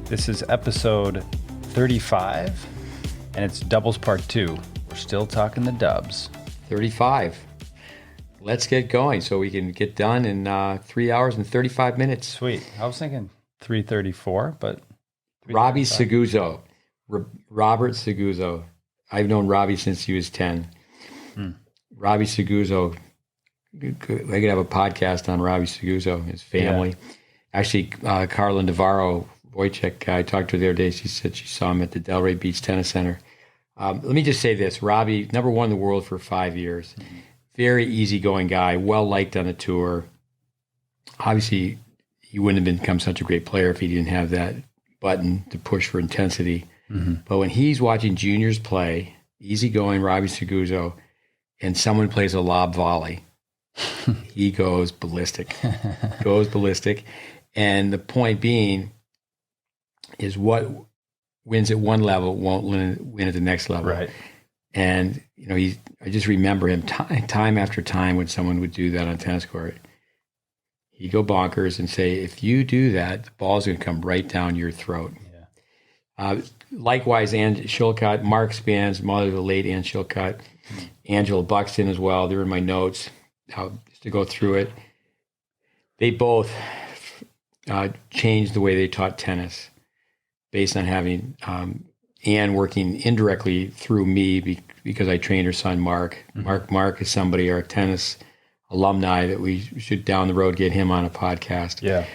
This is episode 35, and it's doubles part 2. We're still talking the dubs. 35. Let's get going so we can get done in 3 hours and 35 minutes. Sweet. I was thinking 3:34, but... Robbie Saguzzo. Robert Saguzzo. I've known Robbie since he was 10. Robbie Saguzzo. I could have a podcast on Robbie Saguzzo, his family. Yeah. Actually, Carla Navarro, Wojcik, I talked to her the other day. She said she saw him at the Delray Beach Tennis Center. Let me just say this. Robbie, number one in the world for 5 years. Very easygoing guy, well-liked on the tour. Obviously, he wouldn't have become such a great player if he didn't have that button to push for intensity. But when he's watching juniors play, easygoing Robbie Saguzzo, and someone plays a lob volley, he goes ballistic. And the point being is what wins at one level won't win at the next level. Right. And, you know, I just remember him time after time when someone would do that on tennis court. He'd go bonkers and say, if you do that, the ball's going to come right down your throat. Yeah. Likewise, Shilcock, Mark Span's mother, the late Ann Shilcock, Angela Buxton as well. They're in my notes just to go through it. They both changed the way they taught tennis based on having Ann working indirectly through me because I trained her son, Mark. Mark is somebody, our tennis alumni, that we should down the road get him on a podcast. Yeah.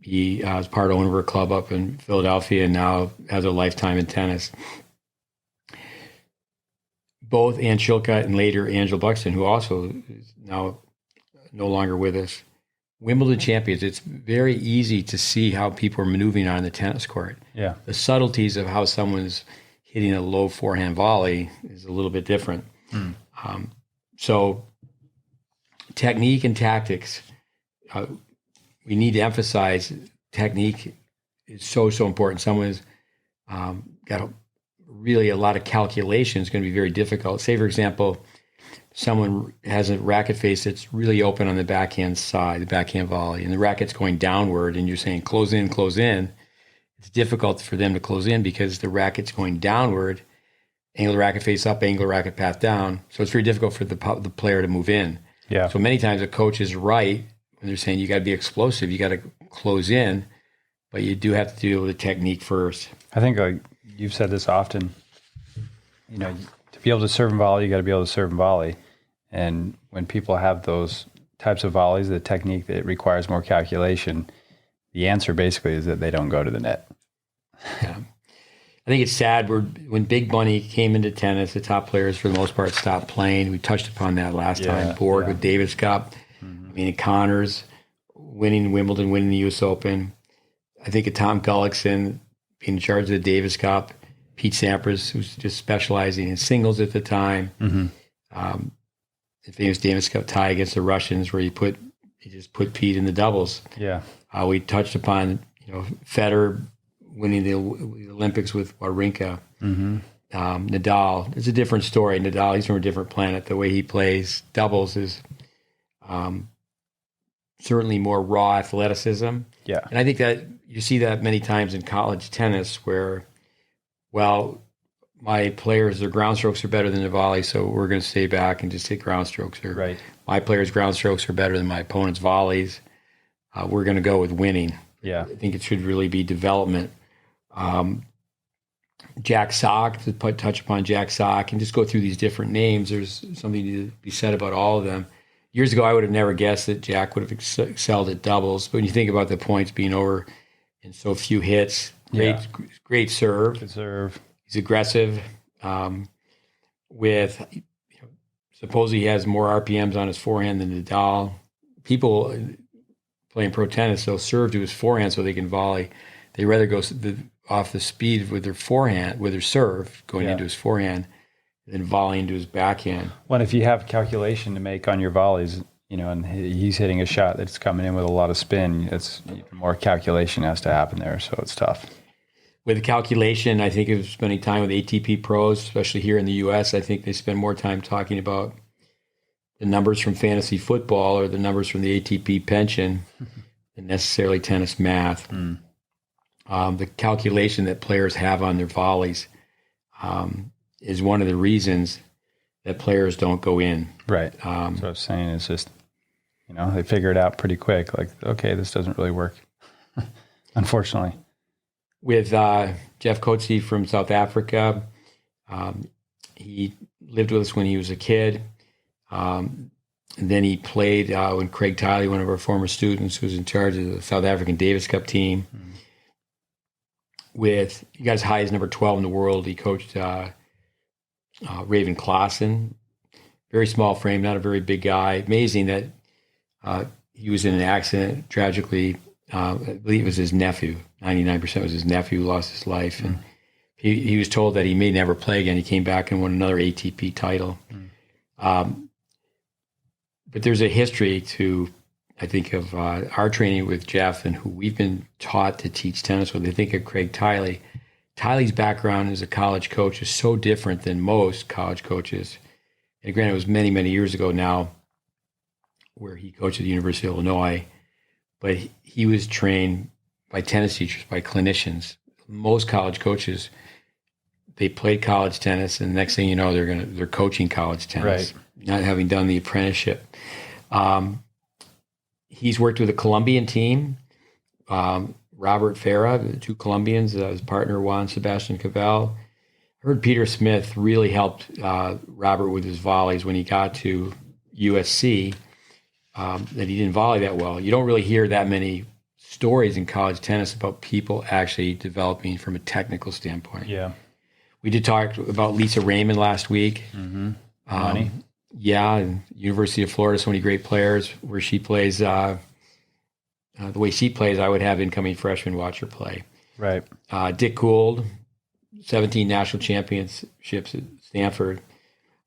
He was part owner of a club up in Philadelphia and now has a lifetime in tennis. Both Ann Shilcock and later Angela Buxton, who also is now no longer with us, Wimbledon champions. It's very easy to see how people are maneuvering on the tennis court. Yeah. The subtleties of how someone's hitting a low forehand volley is a little bit different. So technique and tactics, we need to emphasize technique is so important. Someone's got really a lot of calculation is going to be very difficult. Say, for example, someone has a racket face that's really open on the backhand side, the backhand volley, and the racket's going downward, and you're saying close in. It's difficult for them to close in because the racket's going downward, angle the racket face up, angle the racket path down. So it's very difficult for the player to move in. Yeah. So many times a coach is right when they're saying you got to be explosive, you got to close in, but you do have to deal with the technique first. I think you've said this often. You know, to be able to serve and volley, you got to be able to serve and volley. And when people have those types of volleys, the technique that requires more calculation, the answer basically is that they don't go to the net. Yeah. I think it's sad when Big Bunny came into tennis, the top players for the most part stopped playing. We touched upon that last time. Borg with Davis Cup. I mean, Connors winning Wimbledon, winning the U.S. Open. I think of Tom Gullikson being in charge of the Davis Cup. Pete Sampras, who's just specializing in singles at the time. The famous Davis Cup tie against the Russians where he just put Pete in the doubles. Yeah. We touched upon, Federer winning the Olympics with Wawrinka. Nadal, it's a different story. Nadal, he's from a different planet. The way he plays doubles is certainly more raw athleticism. Yeah. And I think that you see that many times in college tennis where, well, my players, their ground strokes are better than their volley, so we're going to stay back and just hit ground strokes. Or right. My players' ground strokes are better than my opponent's volleys. We're going to go with winning. Yeah. I think it should really be development. Jack Sock, to touch upon Jack Sock and just go through these different names. There's something to be said about all of them. Years ago, I would have never guessed that Jack would have excelled at doubles. But when you think about the points being over in so few hits, great serve. Good serve. He's aggressive. Suppose he has more RPMs on his forehand than Nadal. People playing pro tennis, they'll serve to his forehand so they can volley. They rather go off the speed with their forehand, with their serve going into his forehand, than volley into his backhand. Well, if you have calculation to make on your volleys, and he's hitting a shot that's coming in with a lot of spin, it's even more calculation has to happen there, so it's tough. With the calculation, I think of spending time with ATP pros, especially here in the U.S., I think they spend more time talking about the numbers from fantasy football or the numbers from the ATP pension than necessarily tennis math. the calculation that players have on their volleys is one of the reasons that players don't go in. Right. That's what I was saying. It's just, they figure it out pretty quick. Like, okay, this doesn't really work, unfortunately. With Jeff Coetzee from South Africa, he lived with us when he was a kid. And then he played when Craig Tiley, one of our former students, was in charge of the South African Davis Cup team. He got as high as number 12 in the world. He coached Raven Klaassen, very small frame, not a very big guy. Amazing that he was in an accident, tragically. I believe it was his nephew. 99% was his nephew who lost his life. And he was told that he may never play again. He came back and won another ATP title. But there's a history to, I think, of our training with Jeff and who we've been taught to teach tennis with. I think of Craig Tiley. Tiley's background as a college coach is so different than most college coaches. And granted, it was many, many years ago now where he coached at the University of Illinois, but he was trained by tennis teachers, by clinicians. Most college coaches, they played college tennis, and the next thing you know, they're coaching college tennis, not having done the apprenticeship. He's worked with a Colombian team, Robert Farrah, the two Colombians, his partner Juan Sebastian Cabal. I heard Peter Smith really helped Robert with his volleys when he got to USC, that he didn't volley that well. You don't really hear that many stories in college tennis about people actually developing from a technical standpoint. Yeah. We did talk about Lisa Raymond last week. Money. Yeah, and University of Florida, so many great players. Where she plays, the way she plays, I would have incoming freshmen watch her play. Right. Dick Gould, 17 national championships at Stanford.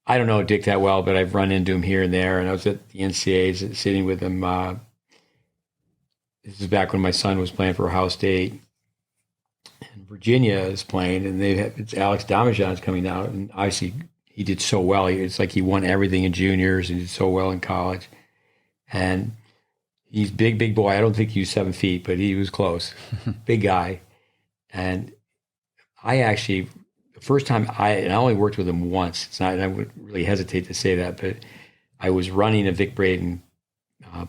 I don't know Dick that well, but I've run into him here and there. And I was at the NCAAs sitting with him. This is back when my son was playing for Ohio State. And Virginia is playing, and it's Alex Damajan's coming out. And obviously, he did so well. It's like he won everything in juniors and did so well in college. And he's big boy. I don't think he was 7 feet, but he was close. Big guy. And I actually, the first time I only worked with him once. It's not, I would really hesitate to say that, but I was running a Vic Braden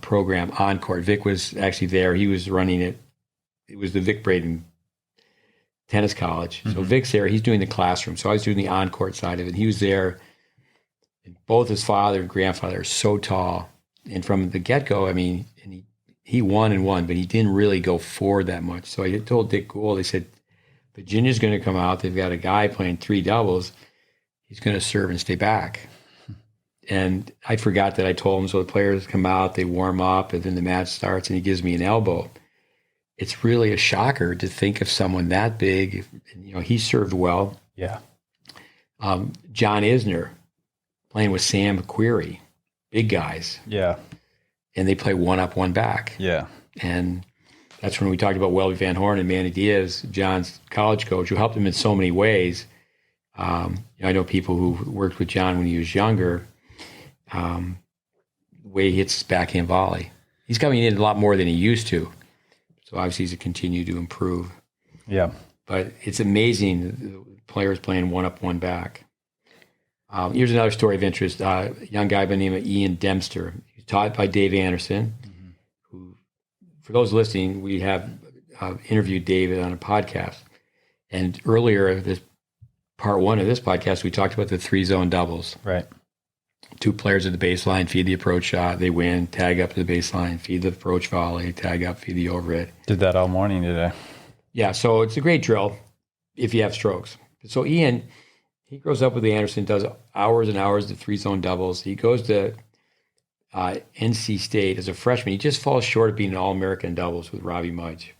program on court. Vic was actually there. He was running it. It was the Vic Braden Tennis College. So Vic's there. He's doing the classroom. So I was doing the on-court side of it. He was there. And both his father and grandfather are so tall. And from the get-go, I mean, and he won, but he didn't really go forward that much. So I told Dick Gould, they said, Virginia's going to come out. They've got a guy playing 3 doubles. He's going to serve and stay back. And I forgot that I told him. So the players come out, they warm up, and then the match starts, and he gives me an elbow. It's really a shocker to think of someone that big. He served well. Yeah. John Isner playing with Sam Query, big guys. Yeah. And they play one up, one back. Yeah. And that's when we talked about Welby Van Horn and Manny Diaz, John's college coach, who helped him in so many ways. I know people who worked with John when he was younger. The way he hits his backhand volley. He's coming in a lot more than he used to. So obviously he's continued to improve. Yeah. But it's amazing, the players playing one up, one back. Here's another story of interest. A young guy by the name of Ian Dempster. He's taught by Dave Anderson, who, for those listening, we have interviewed David on a podcast. And earlier, this part 1 of this podcast, we talked about the 3-zone doubles. Right. 2 players at the baseline, feed the approach shot, they win, tag up to the baseline, feed the approach volley, tag up, feed the overhead. Did that all morning today. Yeah, so it's a great drill if you have strokes. So Ian, he grows up with the Anderson, does hours and hours of 3-zone doubles. He goes to NC State as a freshman. He just falls short of being an All-American doubles with Robbie Mudge.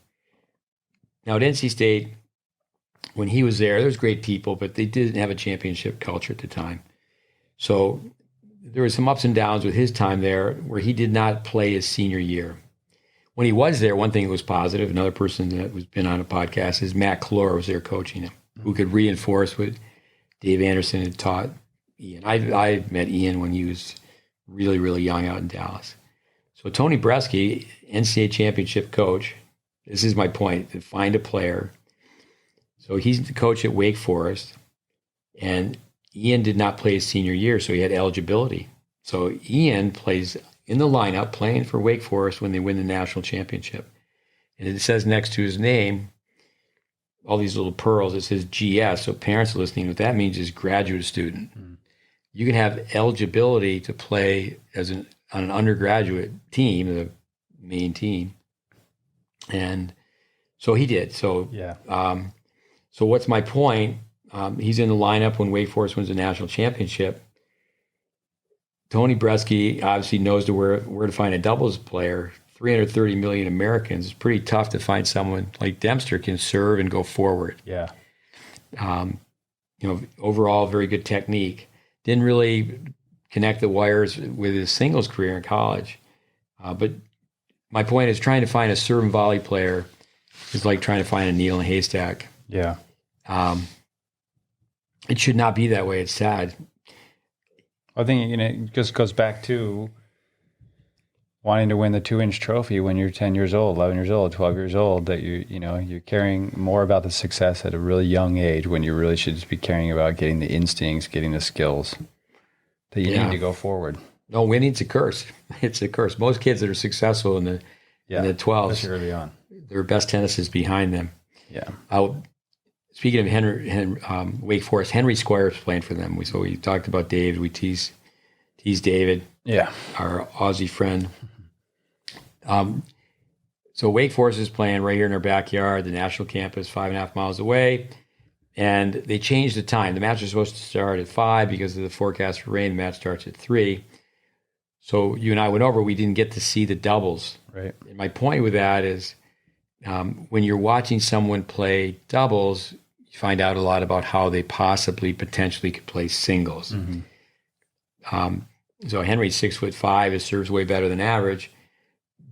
Now at NC State, when he was there was great people, but they didn't have a championship culture at the time. So there were some ups and downs with his time there where he did not play his senior year. When he was there, one thing that was positive, another person that was been on a podcast, is Matt Clore was there coaching him, who could reinforce what Dave Anderson had taught Ian. I met Ian when he was really, really young out in Dallas. So Tony Bresky, NCAA championship coach, This is my point, to find a player. So he's the coach at Wake Forest, and Ian did not play his senior year, so he had eligibility. So Ian plays in the lineup playing for Wake Forest when they win the national championship. And it says next to his name, all these little pearls, it says GS. So parents listening, what that means is graduate student. You can have eligibility to play on an undergraduate team, the main team. And so he did. So, so what's my point? He's in the lineup when Wake Forest wins the national championship. Tony Bresky obviously knows where to find a doubles player. 330 million Americans. It's pretty tough to find someone like Dempster can serve and go forward. Yeah. Overall, very good technique. Didn't really connect the wires with his singles career in college. But my point is, trying to find a serve and volley player is like trying to find a needle in a haystack. Yeah. It should not be that way. It's sad. I think it just goes back to wanting to win the 2-inch trophy when you're 10 years old, 11 years old, 12 years old, that you're caring more about the success at a really young age when you really should just be caring about getting the instincts, getting the skills that you need to go forward. No, winning's a curse. It's a curse. Most kids that are successful in the 12s, especially early on, their best tennis is behind them. Yeah. Speaking of Henri, Wake Forest, Henri Squire is playing for them. So we talked about David. We tease David, our Aussie friend. So Wake Forest is playing right here in our backyard, the national campus, 5.5 miles away. And they changed the time. The match was supposed to start at 5 because of the forecast for rain. The match starts at 3. So you and I went over, we didn't get to see the doubles. Right. And my point with that is when you're watching someone play doubles, you find out a lot about how they potentially could play singles. Mm-hmm. So Henry's 6'5", his serve's way better than average.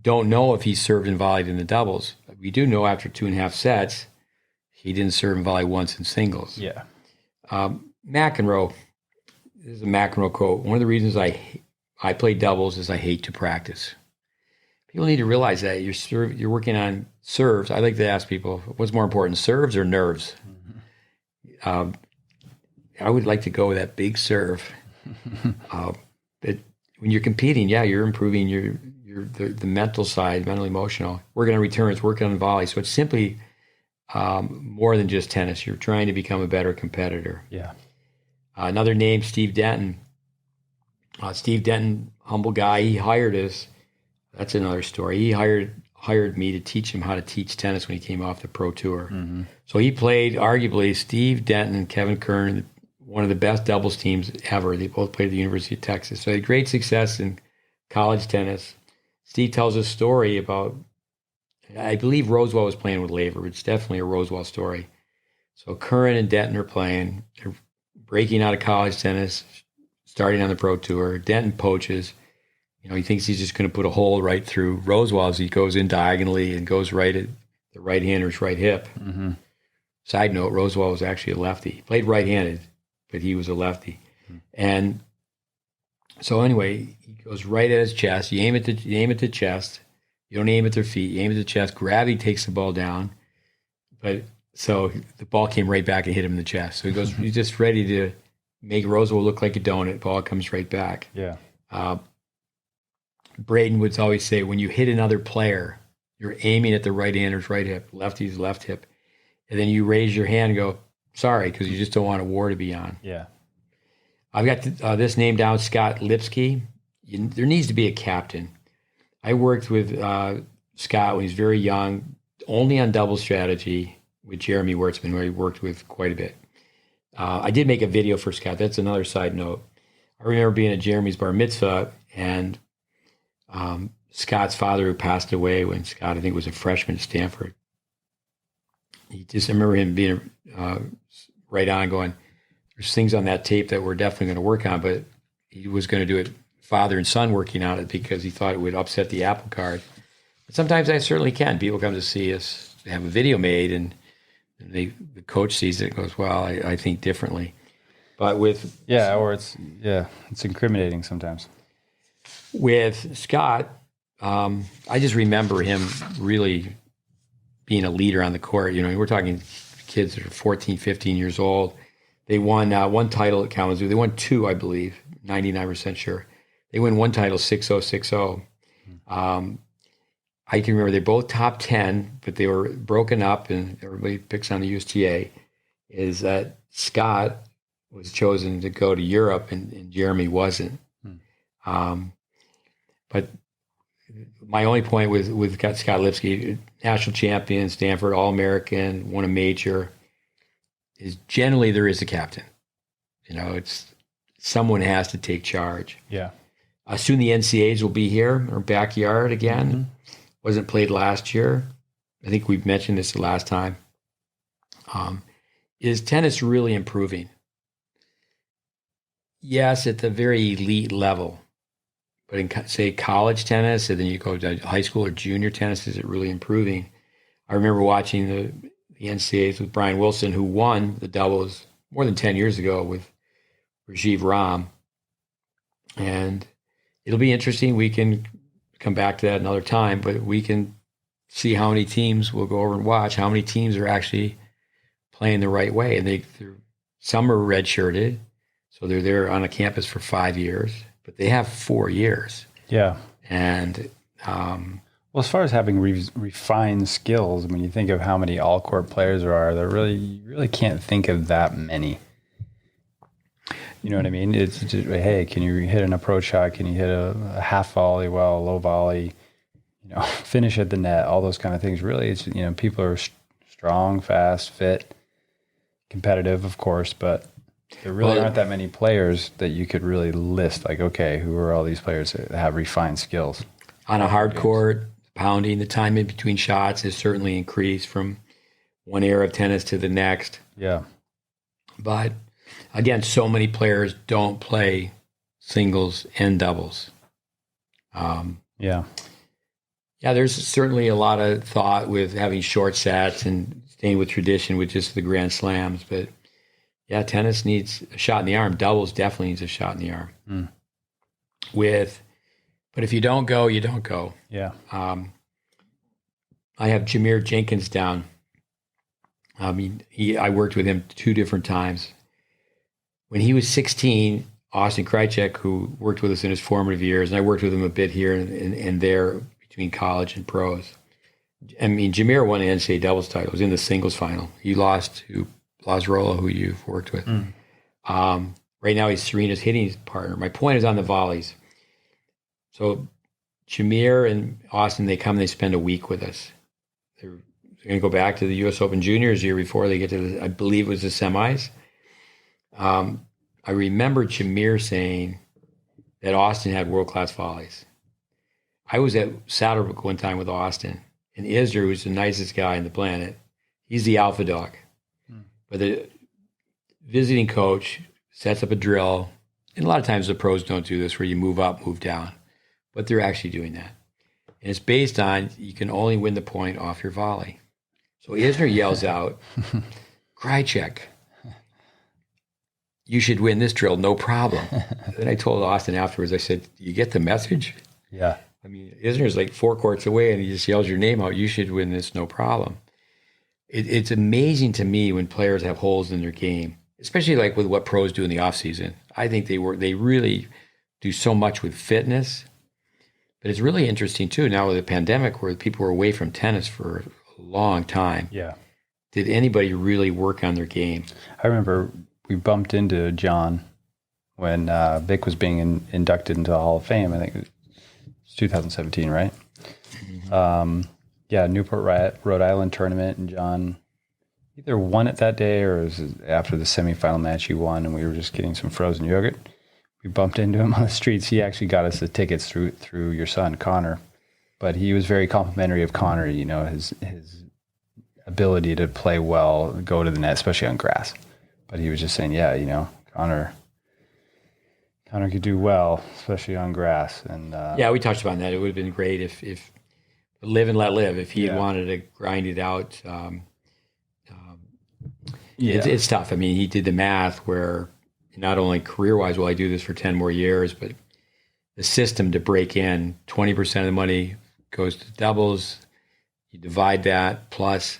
Don't know if he served and volleyed in the doubles. We do know after 2.5 sets, he didn't serve and volley once in singles. Yeah. McEnroe, this is a McEnroe quote. One of the reasons I play doubles is I hate to practice. People need to realize that you're working on serves. I like to ask people, what's more important, serves or nerves? Mm-hmm. I would like to go with that big serve. But when you're competing, you're improving the mental side, mental emotional. Working on returns, working on volley. So it's simply more than just tennis. You're trying to become a better competitor. Yeah. Another name, Steve Denton. Steve Denton, humble guy. He hired us. That's another story. He hired me to teach him how to teach tennis when he came off the pro tour. Mm-hmm. So he played, arguably, Steve Denton and Kevin Kern, one of the best doubles teams ever. They both played at the University of Texas. So they had great success in college tennis. Steve tells a story about, I believe Rosewell was playing with Laver. It's definitely a Rosewell story. So Curran and Denton are playing. They're breaking out of college tennis, starting on the pro tour. Denton poaches. He thinks he's just going to put a hole right through Rosewell as he goes in diagonally and goes right at the right-hander's right hip. Mm-hmm. Side note, Rosewell was actually a lefty. He played right-handed, but he was a lefty. Mm-hmm. And so anyway, he goes right at his chest. You aim at the chest. You don't aim at their feet. You aim at the chest. Gravity takes the ball down. But so the ball came right back and hit him in the chest. So he goes, he's just ready to make Rosewell look like a donut. Ball comes right back. Yeah. Braden would always say, when you hit another player, you're aiming at the right-hander's right hip, lefty's left hip. And then you raise your hand and go, sorry, because you just don't want a war to be on. Yeah. I've got this name down, Scott Lipsky. There needs to be a captain. I worked with Scott when he was very young, only on double strategy with Jeremy Wertzman, who I worked with quite a bit. I did make a video for Scott. That's another side note. I remember being at Jeremy's bar mitzvah, and Scott's father, who passed away when Scott, I think, was a freshman at Stanford. I remember him being right on going, there's things on that tape that we're definitely going to work on, but he was going to do it father and son working on it because he thought it would upset the apple cart. But sometimes I certainly can. People come to see us, they have a video made, and the coach sees it and goes, well, I think differently. But with... it's incriminating sometimes. With Scott, I just remember him really being a leader on the court. We're talking kids that are 14, 15 years old. They won one title at Kalamazoo. They won two, I believe, 99% sure. They won one title, 6-0, 6-0. I can remember they're both top 10, but they were broken up, and everybody picks on the USTA, is that Scott was chosen to go to Europe and Jeremy wasn't. But my only point with Scott Lipsky, national champion, Stanford All-American, won a major, is generally there is a captain. It's someone has to take charge. Yeah. Soon the NCAAs will be here, our backyard again. Wasn't played last year. I think we've mentioned this the last time. Is tennis really improving? Yes, at the very elite level. But in, say, college tennis, and then you go to high school or junior tennis, is it really improving? I remember watching the NCAAs with Brian Wilson, who won the doubles more than 10 years ago with Rajiv Ram. And it'll be interesting. We can come back to that another time, but we can see how many teams, we'll go over and watch how many teams are actually playing the right way. And some are redshirted, so they're there on a campus for 5 years, but they have 4 years. Yeah. And well, as far as having refined skills, I mean, you think of how many all-court players there are. You really can't think of that many. You know what I mean? It's just, hey, can you hit an approach shot? Can you hit a half volley well, a low volley? Finish at the net, all those kind of things. Really, it's, people are strong, fast, fit, competitive, of course, but there really aren't that many players that you could really list. Like, okay, who are all these players that have refined skills? On a hard court, pounding, the time in between shots has certainly increased from one era of tennis to the next. Yeah. But again, so many players don't play singles and doubles. Yeah, there's certainly a lot of thought with having short sets and staying with tradition with just the Grand Slams. But yeah, tennis needs a shot in the arm. Doubles definitely needs a shot in the arm. But if you don't go, you don't go. Yeah. I have Jermere Jenkins down. I mean, I worked with him 2 different times. When he was 16, Austin Krajicek, who worked with us in his formative years, and I worked with him a bit here and there between college and pros. I mean, Jermere won the NCAA doubles title. He was in the singles final. He lost to Rollo, who you've worked with. Right now, he's Serena's hitting partner. My point is on the volleys. So Jermere and Austin, they come and they spend a week with us. They're going to go back to the U.S. Open Juniors the year before they get to, I believe it was the semis. I remember Jermere saying that Austin had world-class volleys. I was at Saddlebrook one time with Austin, and Isner, who's the nicest guy on the planet, he's the alpha dog. But the visiting coach sets up a drill, and a lot of times the pros don't do this, where you move up, move down, but they're actually doing that. And it's based on you can only win the point off your volley. So Isner yells out, Krajicek, you should win this drill, no problem. Then I told Austin afterwards, I said, you get the message? Yeah. I mean, Isner's like 4 courts away and he just yells your name out, you should win this, no problem. It's amazing to me when players have holes in their game, especially like with what pros do in the off season. I think they really do so much with fitness. But it's really interesting too, now with the pandemic where people were away from tennis for a long time. Yeah. Did anybody really work on their game? I remember we bumped into John when Vic was being inducted into the Hall of Fame. I think it was 2017, right? Newport, Rhode Island tournament, and John either won it that day or it was after the semifinal match he won, and we were just getting some frozen yogurt. We bumped into him on the streets. He actually got us the tickets through your son, Connor. But he was very complimentary of Connor, his ability to play well, go to the net, especially on grass. But he was just saying, Connor could do well, especially on grass. And we touched upon that. It would have been great if live and let live. If he had wanted to grind it out, it's tough. I mean, he did the math where not only career-wise will I do this for 10 more years, but the system to break in, 20% of the money goes to doubles. You divide that plus,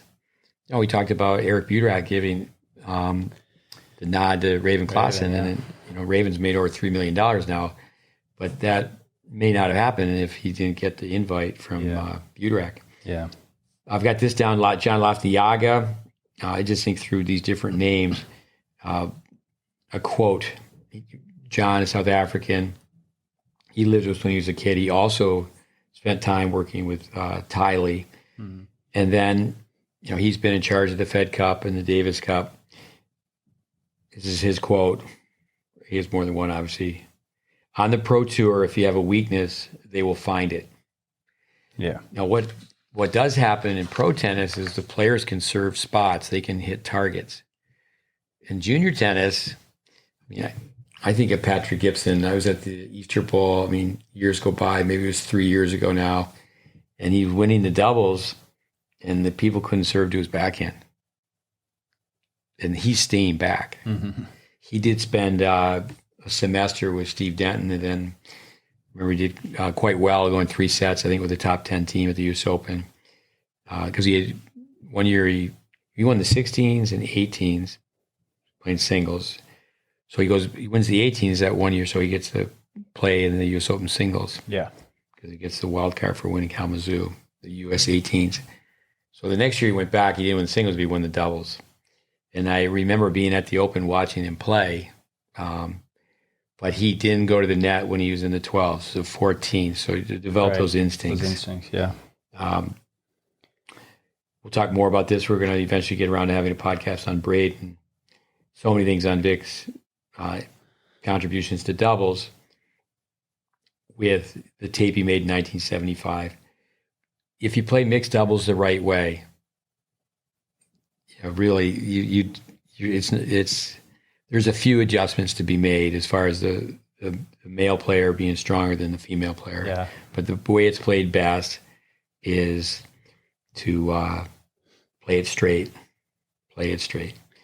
we talked about Eric Burak giving the nod to Raven Klaassen, and Raven's made over $3 million now, but that may not have happened if he didn't get the invite from Burak. Yeah. I've got this down a lot. John-Lafnie. I just think through these different names, a quote. John is South African. He lived with us when he was a kid. He also spent time working with Tiley. Mm-hmm. And then, he's been in charge of the Fed Cup and the Davis Cup. This is his quote. He has more than one, obviously. On the Pro Tour, if you have a weakness, they will find it. Yeah. Now, what does happen in pro tennis is the players can serve spots. They can hit targets. In junior tennis, I think of Patrick Gibson. I was at the Easter Bowl. Years go by. Maybe it was 3 years ago now. And he was winning the doubles, and the people couldn't serve to his backhand. And he's staying back. Mm-hmm. He did spend a semester with Steve Denton, and then remember he did quite well, going 3 sets, I think, with the top 10 team at the US Open. Because he had 1 year, he won the 16s and 18s playing singles. So he wins the 18s that 1 year, so he gets to play in the US Open singles. Yeah. Because he gets the wild card for winning Kalamazoo, the US 18s. So the next year he went back, he didn't win the singles, but he won the doubles. And I remember being at the Open watching him play, but he didn't go to the net when he was in the 12s, so 14. So he developed those instincts. Yeah. We'll talk more about this. We're going to eventually get around to having a podcast on Braden. So many things on Vic's contributions to doubles with the tape he made in 1975. If you play mixed doubles the right way, really, there's a few adjustments to be made as far as the male player being stronger than the female player. Yeah. But the way it's played best is to play it straight.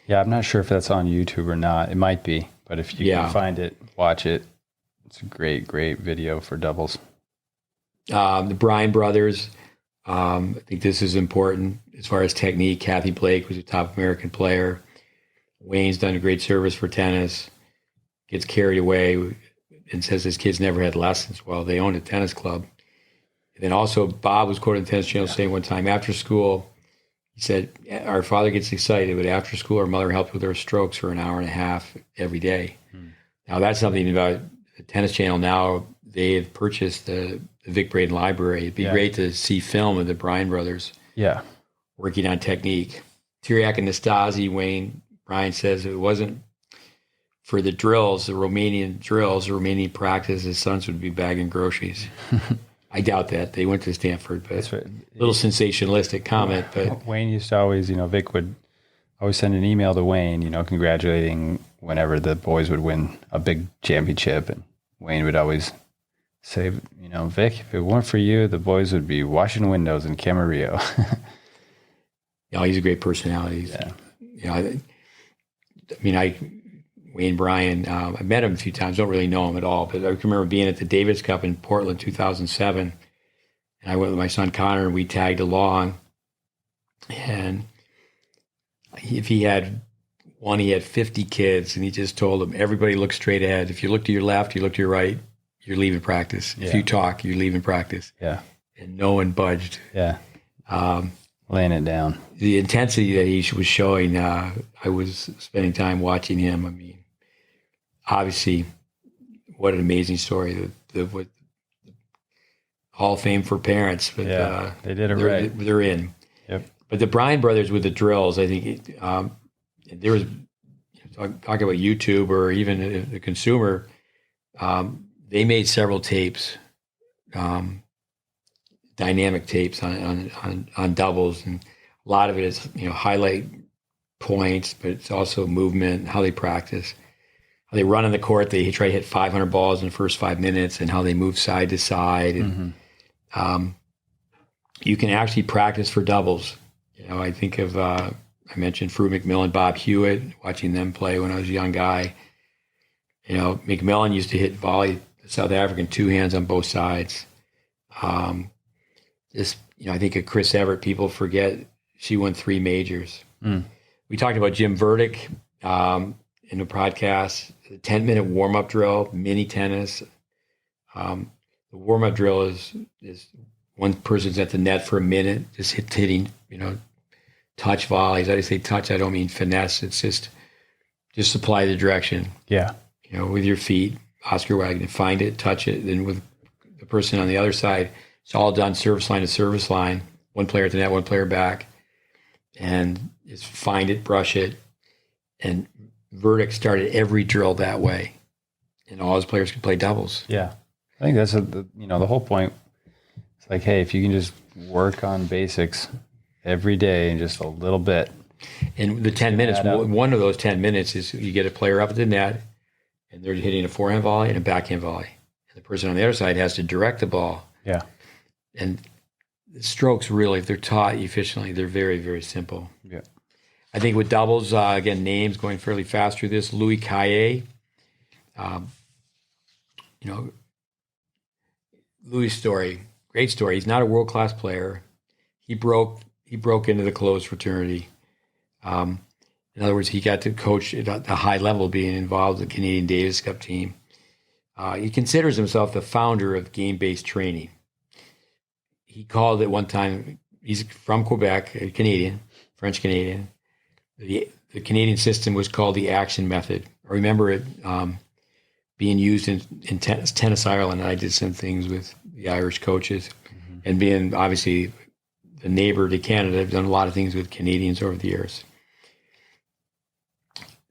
Yeah, I'm not sure if that's on YouTube or not. It might be, but if you can find it, watch it. It's a great, great video for doubles. The Bryan brothers, I think this is important as far as technique. Kathy Blake was a top American player. Wayne's done a great service for tennis, gets carried away and says his kids never had lessons. Well, they owned a tennis club. And then also Bob was quoted in the Tennis Channel saying one time after school, he said, our father gets excited, but after school, our mother helped with her strokes for an hour and a half every day. Now that's something about the Tennis Channel now. They have purchased the Vic Braden library. It'd be great to see film of the Bryan brothers working on technique. Tiriac and Nastase, Wayne, Bryan says it wasn't for the drills, the Romanian practice, his sons would be bagging groceries. I doubt that. They went to Stanford, but that's right. A little sensationalistic comment. But Wayne used to always, Vic would always send an email to Wayne, congratulating whenever the boys would win a big championship. And Wayne would always say, Vic, if it weren't for you, the boys would be washing windows in Camarillo. He's a great personality. Wayne Bryan, I met him a few times, don't really know him at all, but I remember being at the Davis Cup in Portland 2007, and I went with my son Connor, and we tagged along, and if he had 50 kids, and he just told them, everybody look straight ahead. If you look to your left, you look to your right, you're leaving practice. If you talk, you're leaving practice. Yeah. And no one budged. Yeah. Laying it down. The intensity that he was showing, I was spending time watching him. Obviously, what an amazing story. The Hall of Fame for parents. But they did it right. They're in. Yep. But the Bryan brothers with the drills, I think there was, talking about YouTube or even the consumer, they made several tapes, dynamic tapes on doubles, and a lot of it is highlight points, but it's also movement, how they practice, how they run on the court. They try to hit 500 balls in the first 5 minutes, and how they move side to side. And you can actually practice for doubles. I think of I mentioned Fru McMillan, Bob Hewitt, watching them play when I was a young guy. McMillan used to hit volley, the South African, two hands on both sides. I think of Chris Everett. People forget she won 3 majors. Mm. We talked about Jim Verdieck in the podcast. The 10-minute warm-up drill, mini tennis. The warm-up drill is one person's at the net for a minute, just hitting, touch volleys. I say touch. I don't mean finesse. It's just supply the direction. Yeah. With your feet, Oscar Wagner, find it, touch it. Then with the person on the other side, it's all done service line to service line. One player at the net, one player back. And just find it, brush it. And Verdieck started every drill that way. And all his players could play doubles. Yeah. I think that's the whole point. It's like, hey, if you can just work on basics every day and just a little bit. And the 10 minutes, one of those 10 minutes is you get a player up at the net and they're hitting a forehand volley and a backhand volley. And the person on the other side has to direct the ball. Yeah. And the strokes really, if they're taught efficiently, they're very, very simple. Yeah. I think with doubles, again, names going fairly fast through this. Louis Cayer, Louis' story, great story. He's not a world-class player. He broke into the closed fraternity. In other words, he got to coach at a high level, being involved in the Canadian Davis Cup team. He considers himself the founder of game-based training. He called it one time, he's from Quebec, a Canadian, French-Canadian. The Canadian system was called the action method. I remember it being used in tennis Ireland. I did some things with the Irish coaches. Mm-hmm. And being obviously the neighbor to Canada, I've done a lot of things with Canadians over the years.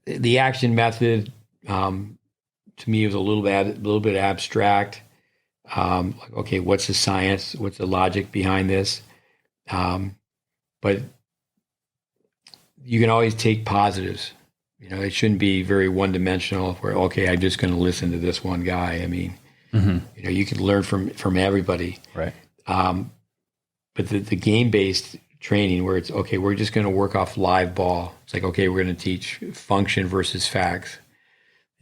The action method, to me, was a little bit abstract. Like, okay, what's the science? What's the logic behind this? But you can always take positives. It shouldn't be very one-dimensional where, okay, I'm just going to listen to this one guy. I mean, mm-hmm. You can learn from everybody. Right. But the game-based training where it's, okay, we're just going to work off live ball. It's like, okay, we're going to teach function versus facts.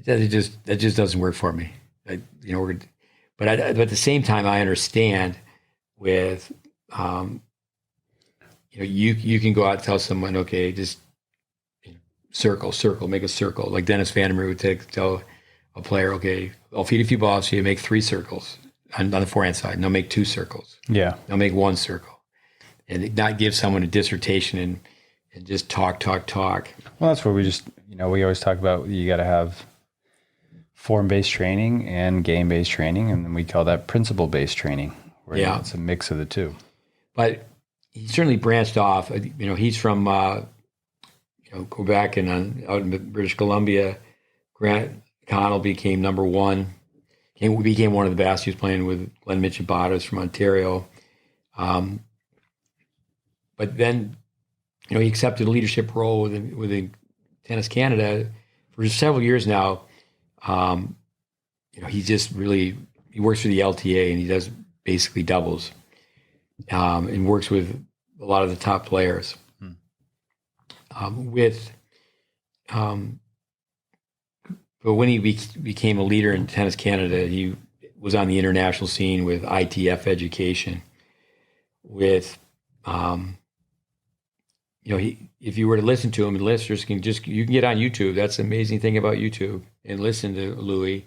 That just doesn't work for me. But at the same time, I understand with, you can go out and tell someone, okay, just circle, make a circle. Like Dennis Vandermeer would tell a player, okay, I'll feed a few balls so you make 3 circles on the forehand side, and they'll make 2 circles. Yeah. They'll make 1 circle. And not give someone a dissertation and just talk. Well, that's where we just, we always talk about you got to have form-based training and game-based training, and then we call that principle-based training, where it's a mix of the two. But he certainly branched off. He's from Quebec and out in British Columbia. Grant Connell became number 1. He became one of the best. He was playing with Glenn Michibatas from Ontario. But then, he accepted a leadership role within Tennis Canada for several years now. He just really, he works for the LTA and he does basically doubles, and works with a lot of the top players. But when he became a leader in Tennis Canada, he was on the international scene with ITF education. If you were to listen to him, and listeners you can get on YouTube. That's the amazing thing about YouTube, and listen to Louis,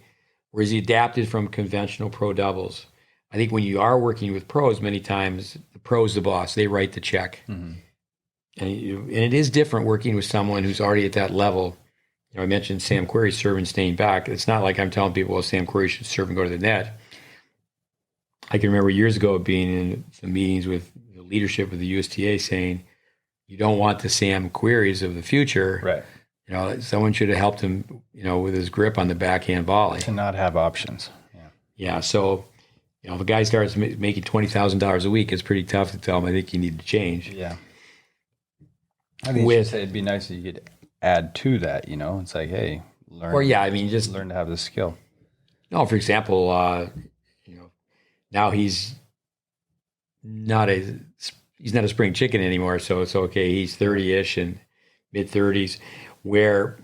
where he adapted from conventional pro doubles. I think when you are working with pros, many times the pro's the boss. They write the check. Mm-hmm. And it is different working with someone who's already at that level. I mentioned Sam Querrey serving, staying back. It's not like I'm telling people, well, Sam Querrey should serve and go to the net. I can remember years ago being in some meetings with the leadership of the USTA saying, you don't want the Sam Querreys of the future. Right. Someone should have helped him, with his grip on the backhand volley. To not have options. Yeah. Yeah. So, if a guy starts making $20,000 a week, it's pretty tough to tell him, I think you need to change. Yeah. I think it'd be nice if you could add to that, it's like, hey, learn. Or just learn to have the skill. No, for example, now he's not a spring chicken anymore. So it's okay. He's 30-ish and mid-30s, where,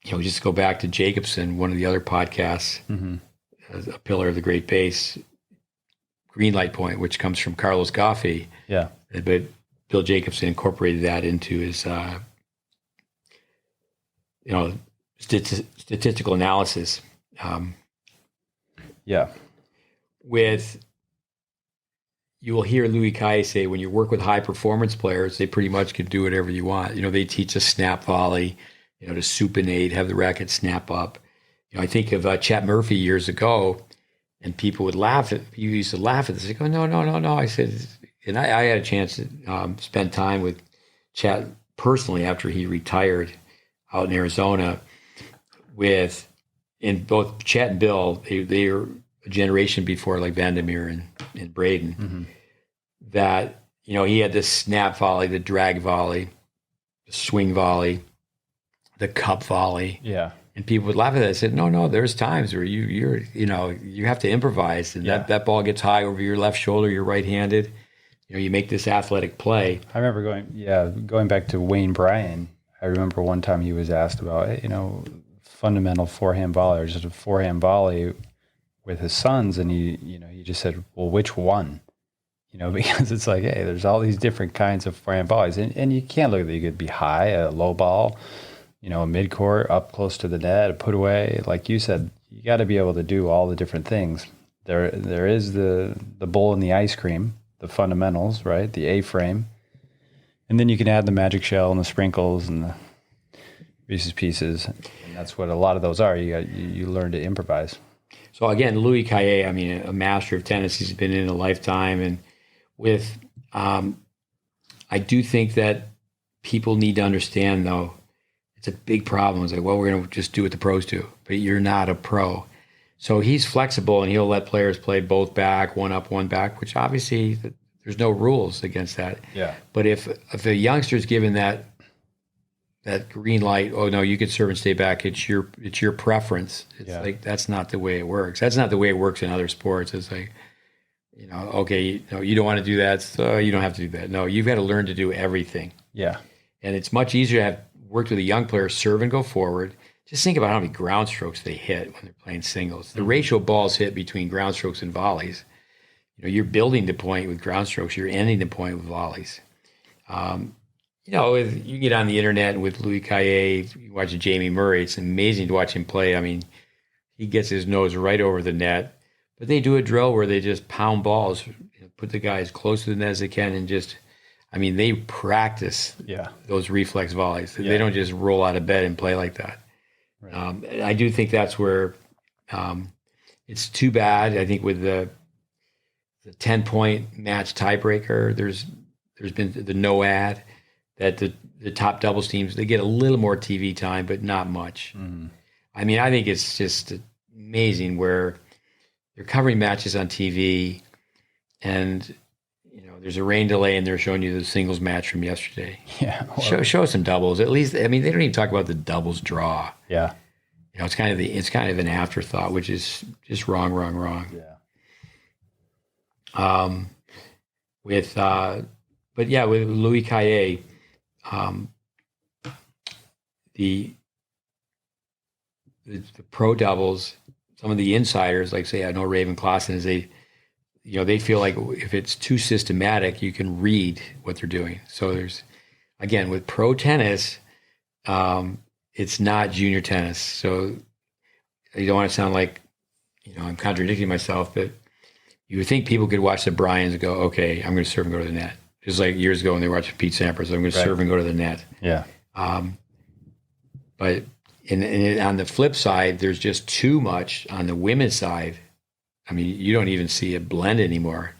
just go back to Jacobson, one of the other podcasts, mm-hmm. A pillar of the GreatBase, green light point, which comes from Carlos Goffey. Yeah. But Bill Jacobson incorporated that into his, statistical analysis. Yeah. You will hear Louis Cayer say, when you work with high performance players, they pretty much can do whatever you want. They teach a snap volley, to supinate, have the racket snap up. I think of Chet Murphy years ago, and people would laugh at, you used to laugh at this. They go, no. I said, and I had a chance to spend time with Chet personally after he retired out in Arizona in both Chet and Bill, they were a generation before like Vandermeer and Braden. Mm-hmm. That, he had the snap volley, the drag volley, the swing volley, the cup volley. Yeah. And people would laugh at that. I said, no, there's times where you have to improvise, and that ball gets high over your left shoulder, you're right-handed. You make this athletic play. I remember going back to Wayne Bryan. I remember one time he was asked about, fundamental forehand volley, or just a forehand volley with his sons, and he just said, well, which one? Because it's like, hey, there's all these different kinds of forehand volleys, and you can't look at it. You could be high, a low ball, a mid-court, up close to the net, a put away. Like you said, you got to be able to do all the different things. There is the bowl and the ice cream, the fundamentals, right? The A-frame. And then you can add the magic shell and the sprinkles and the Reese's Pieces. And that's what a lot of those are. You learn to improvise. So again, Louis Cayer, a master of tennis. He's been in a lifetime. And I do think that people need to understand, though, it's a big problem. It's like, well, we're going to just do what the pros do, but you're not a pro. So he's flexible, and he'll let players play both back, one up, one back, which obviously there's no rules against that. Yeah. But if a youngster's given that green light, oh no, you can serve and stay back, it's your preference. It's like, that's not the way it works. That's not the way it works in other sports. It's like, okay, you don't want to do that, so you don't have to do that. No, you've got to learn to do everything. Yeah. And it's much easier to have worked with a young player, serve and go forward. Just think about how many ground strokes they hit when they're playing singles. The ratio balls hit between ground strokes and volleys. You're building the point with ground strokes. You're ending the point with volleys. You get on the internet and with Louis Cayer, you watch Jamie Murray. It's amazing to watch him play. He gets his nose right over the net. But they do a drill where they just pound balls, put the guy as close to the net as they can, and just, they practice those reflex volleys. They don't just roll out of bed and play like that. Right. I do think that's where it's too bad. I think with the 10-point match tiebreaker, there's been the no ad that the top doubles teams, they get a little more TV time, but not much. Mm-hmm. I think it's just amazing where they're covering matches on TV, and there's a rain delay, and they're showing you the singles match from yesterday. Yeah, show some doubles at least. They don't even talk about the doubles draw. Yeah, it's kind of an afterthought, which is just wrong. Yeah. With Louis Cayer, the pro doubles, some of the insiders, like say I know Raven Klaassen, is they feel like if it's too systematic, you can read what they're doing. So there's, again, with pro tennis, it's not junior tennis. So you don't want to sound like, I'm contradicting myself, but you would think people could watch the Bryans and go, okay, I'm going to serve and go to the net. Just like years ago when they were watching Pete Sampras, I'm going to serve and go to the net. Yeah. But on the flip side, there's just too much on the women's side. You don't even see it blend anymore.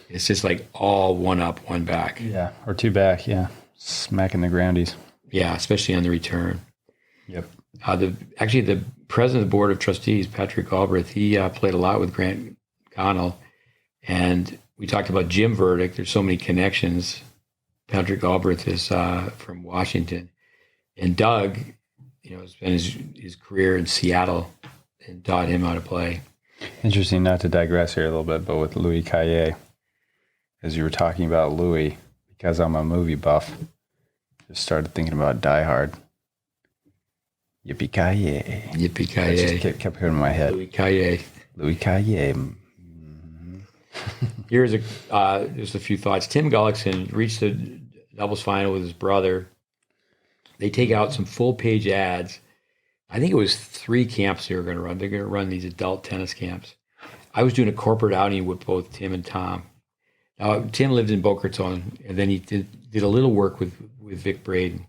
It's just like all one up, one back. Yeah, or two back, yeah. Smacking the groundies. Yeah, especially on the return. Yep. The president of the board of trustees, Patrick Galbraith, he played a lot with Grant Connell. And we talked about Jim Verdieck. There's so many connections. Patrick Galbraith is from Washington. And Doug, spent his career in Seattle and taught him how to play. Interesting, not to digress here a little bit, but with Louis Cayer, as you were talking about Louis, because I'm a movie buff, just started thinking about Die Hard. Yippee-ki-yay. It just kept coming in my head. Louis Cayer. Louis Cayer. Mm-hmm. Here's just a few thoughts. Tim Gullikson reached the doubles final with his brother. They take out some full-page ads. I think it was 3 camps they were going to run. They're going to run these adult tennis camps. I was doing a corporate outing with both Tim and Tom. Now, Tim lived in Boca Raton, and then he did a little work with Vic Braden.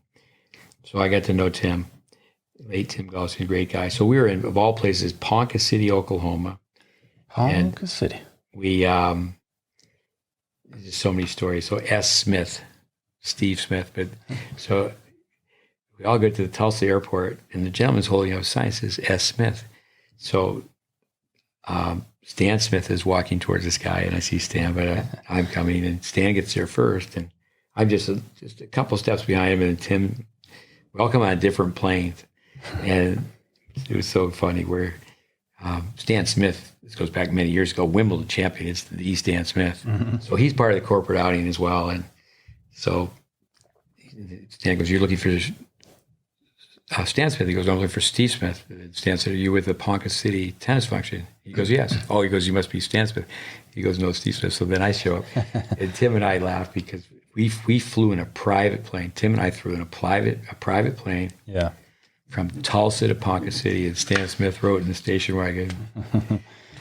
So I got to know Tim, late Tim Gullikson, great guy. So we were in, of all places, Ponca City, Oklahoma. Ponca City. We, there's so many stories. So Steve Smith. But so we all go to the Tulsa airport, and the gentleman's holding up a sign that says S. Smith. So Stan Smith is walking towards this guy, and I see Stan, but I'm coming, and Stan gets there first, and I'm just a couple steps behind him, and Tim, we all come on different planes, and it was so funny where Stan Smith, this goes back many years ago, Wimbledon champion, it's the Stan Smith. Mm-hmm. So he's part of the corporate outing as well, and so Stan goes, "You're looking for Stan Smith?" He goes, "I'm looking for Steve Smith." And Stan said, "Are you with the Ponca City tennis function?" He goes, "Yes." "Oh," he goes, "You must be Stan Smith." He goes, "No, Steve Smith." So then I show up, and Tim and I laughed because we flew in a private plane. Tim and I flew in a private plane. Yeah. From Tulsa to Ponca City, and Stan Smith rode in the station wagon.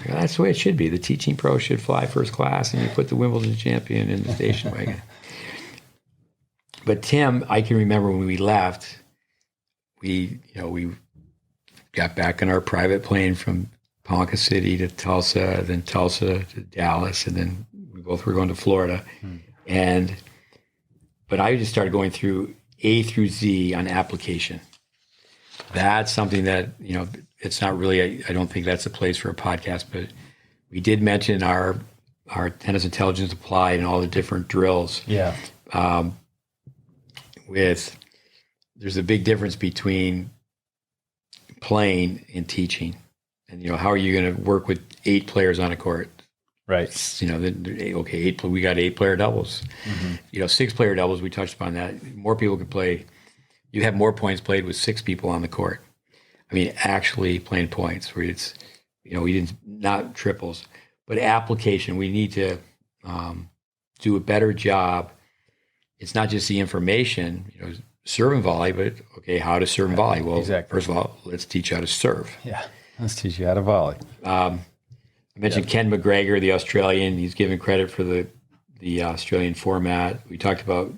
That's the way it should be. The teaching pro should fly first class, and you put the Wimbledon champion in the station wagon. But Tim, I can remember when we left, we got back in our private plane from Ponca City to Tulsa, then Tulsa to Dallas, and then we both were going to Florida. But I just started going through A through Z on application. That's something that, it's not really, I don't think that's a place for a podcast, but we did mention our tennis intelligence applied and all the different drills. Yeah. There's a big difference between playing and teaching. And, how are you going to work with 8 players on a court? Right. We got 8-player doubles. Mm-hmm. 6-player doubles, we touched upon that. More people can play. You have more points played with 6 people on the court. I mean, actually playing points where it's, we didn't, not triples, but application. We need to do a better job. It's not just the information, serve and volley, but how to serve and volley? Well, exactly. First of all, let's teach you how to serve. Yeah, let's teach you how to volley. I mentioned Ken McGregor, the Australian. He's given credit for the Australian format. We talked about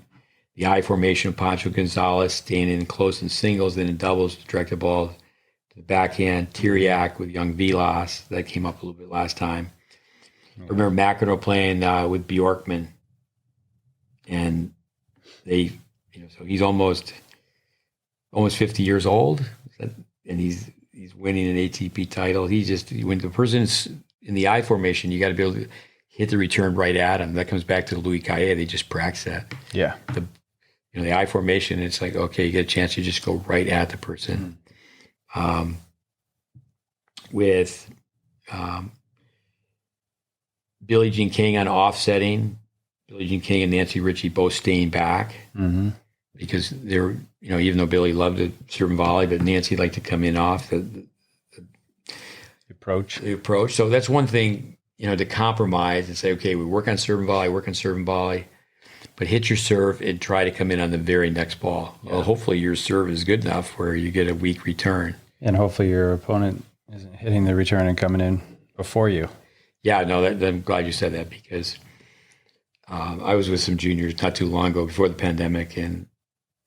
the I formation of Pancho Gonzalez, staying in close in singles, then in doubles, direct the ball to the backhand. Tiriac with young Vilas. That came up a little bit last time. I remember McEnroe playing with Bjorkman. And they, so he's almost 50 years old. And he's winning an ATP title. When the person's in the I formation, you got to be able to hit the return right at him. That comes back to the Louis Cayer. They just practice that. Yeah. The I formation, it's like, okay, you get a chance, you just go right at the person. With Billie Jean King on offsetting, Billie Jean King and Nancy Ritchie both staying back because they're, even though Billie loved to serve and volley, but Nancy liked to come in off the approach. So that's one thing, to compromise and say, okay, we work on serve and volley, but hit your serve and try to come in on the very next ball. Yeah. Well, hopefully your serve is good enough where you get a weak return. And hopefully your opponent isn't hitting the return and coming in before you. Yeah, no, I'm glad you said that because I was with some juniors not too long ago before the pandemic, and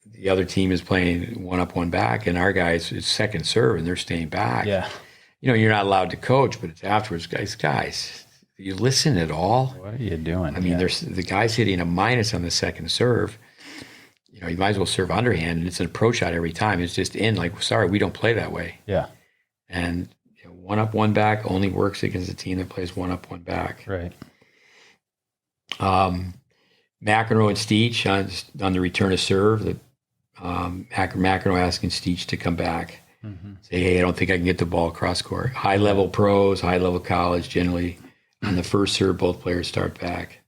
the other team is playing 1 up, 1 back, and our guys, it's second serve, and they're staying back. Yeah. You're not allowed to coach, but it's afterwards, guys, you listen at all? What are you doing? I mean, there's the guy's hitting a minus on the second serve. You might as well serve underhand, and it's an approach shot every time. It's just in, like, sorry, we don't play that way. Yeah. And 1 up, 1 back only works against a team that plays 1 up, 1 back. Right. McEnroe and Steech on the return of serve. McEnroe asking Steech to come back. Say, hey, I don't think I can get the ball across court. High-level pros, high-level college, generally on the first serve, both players start back.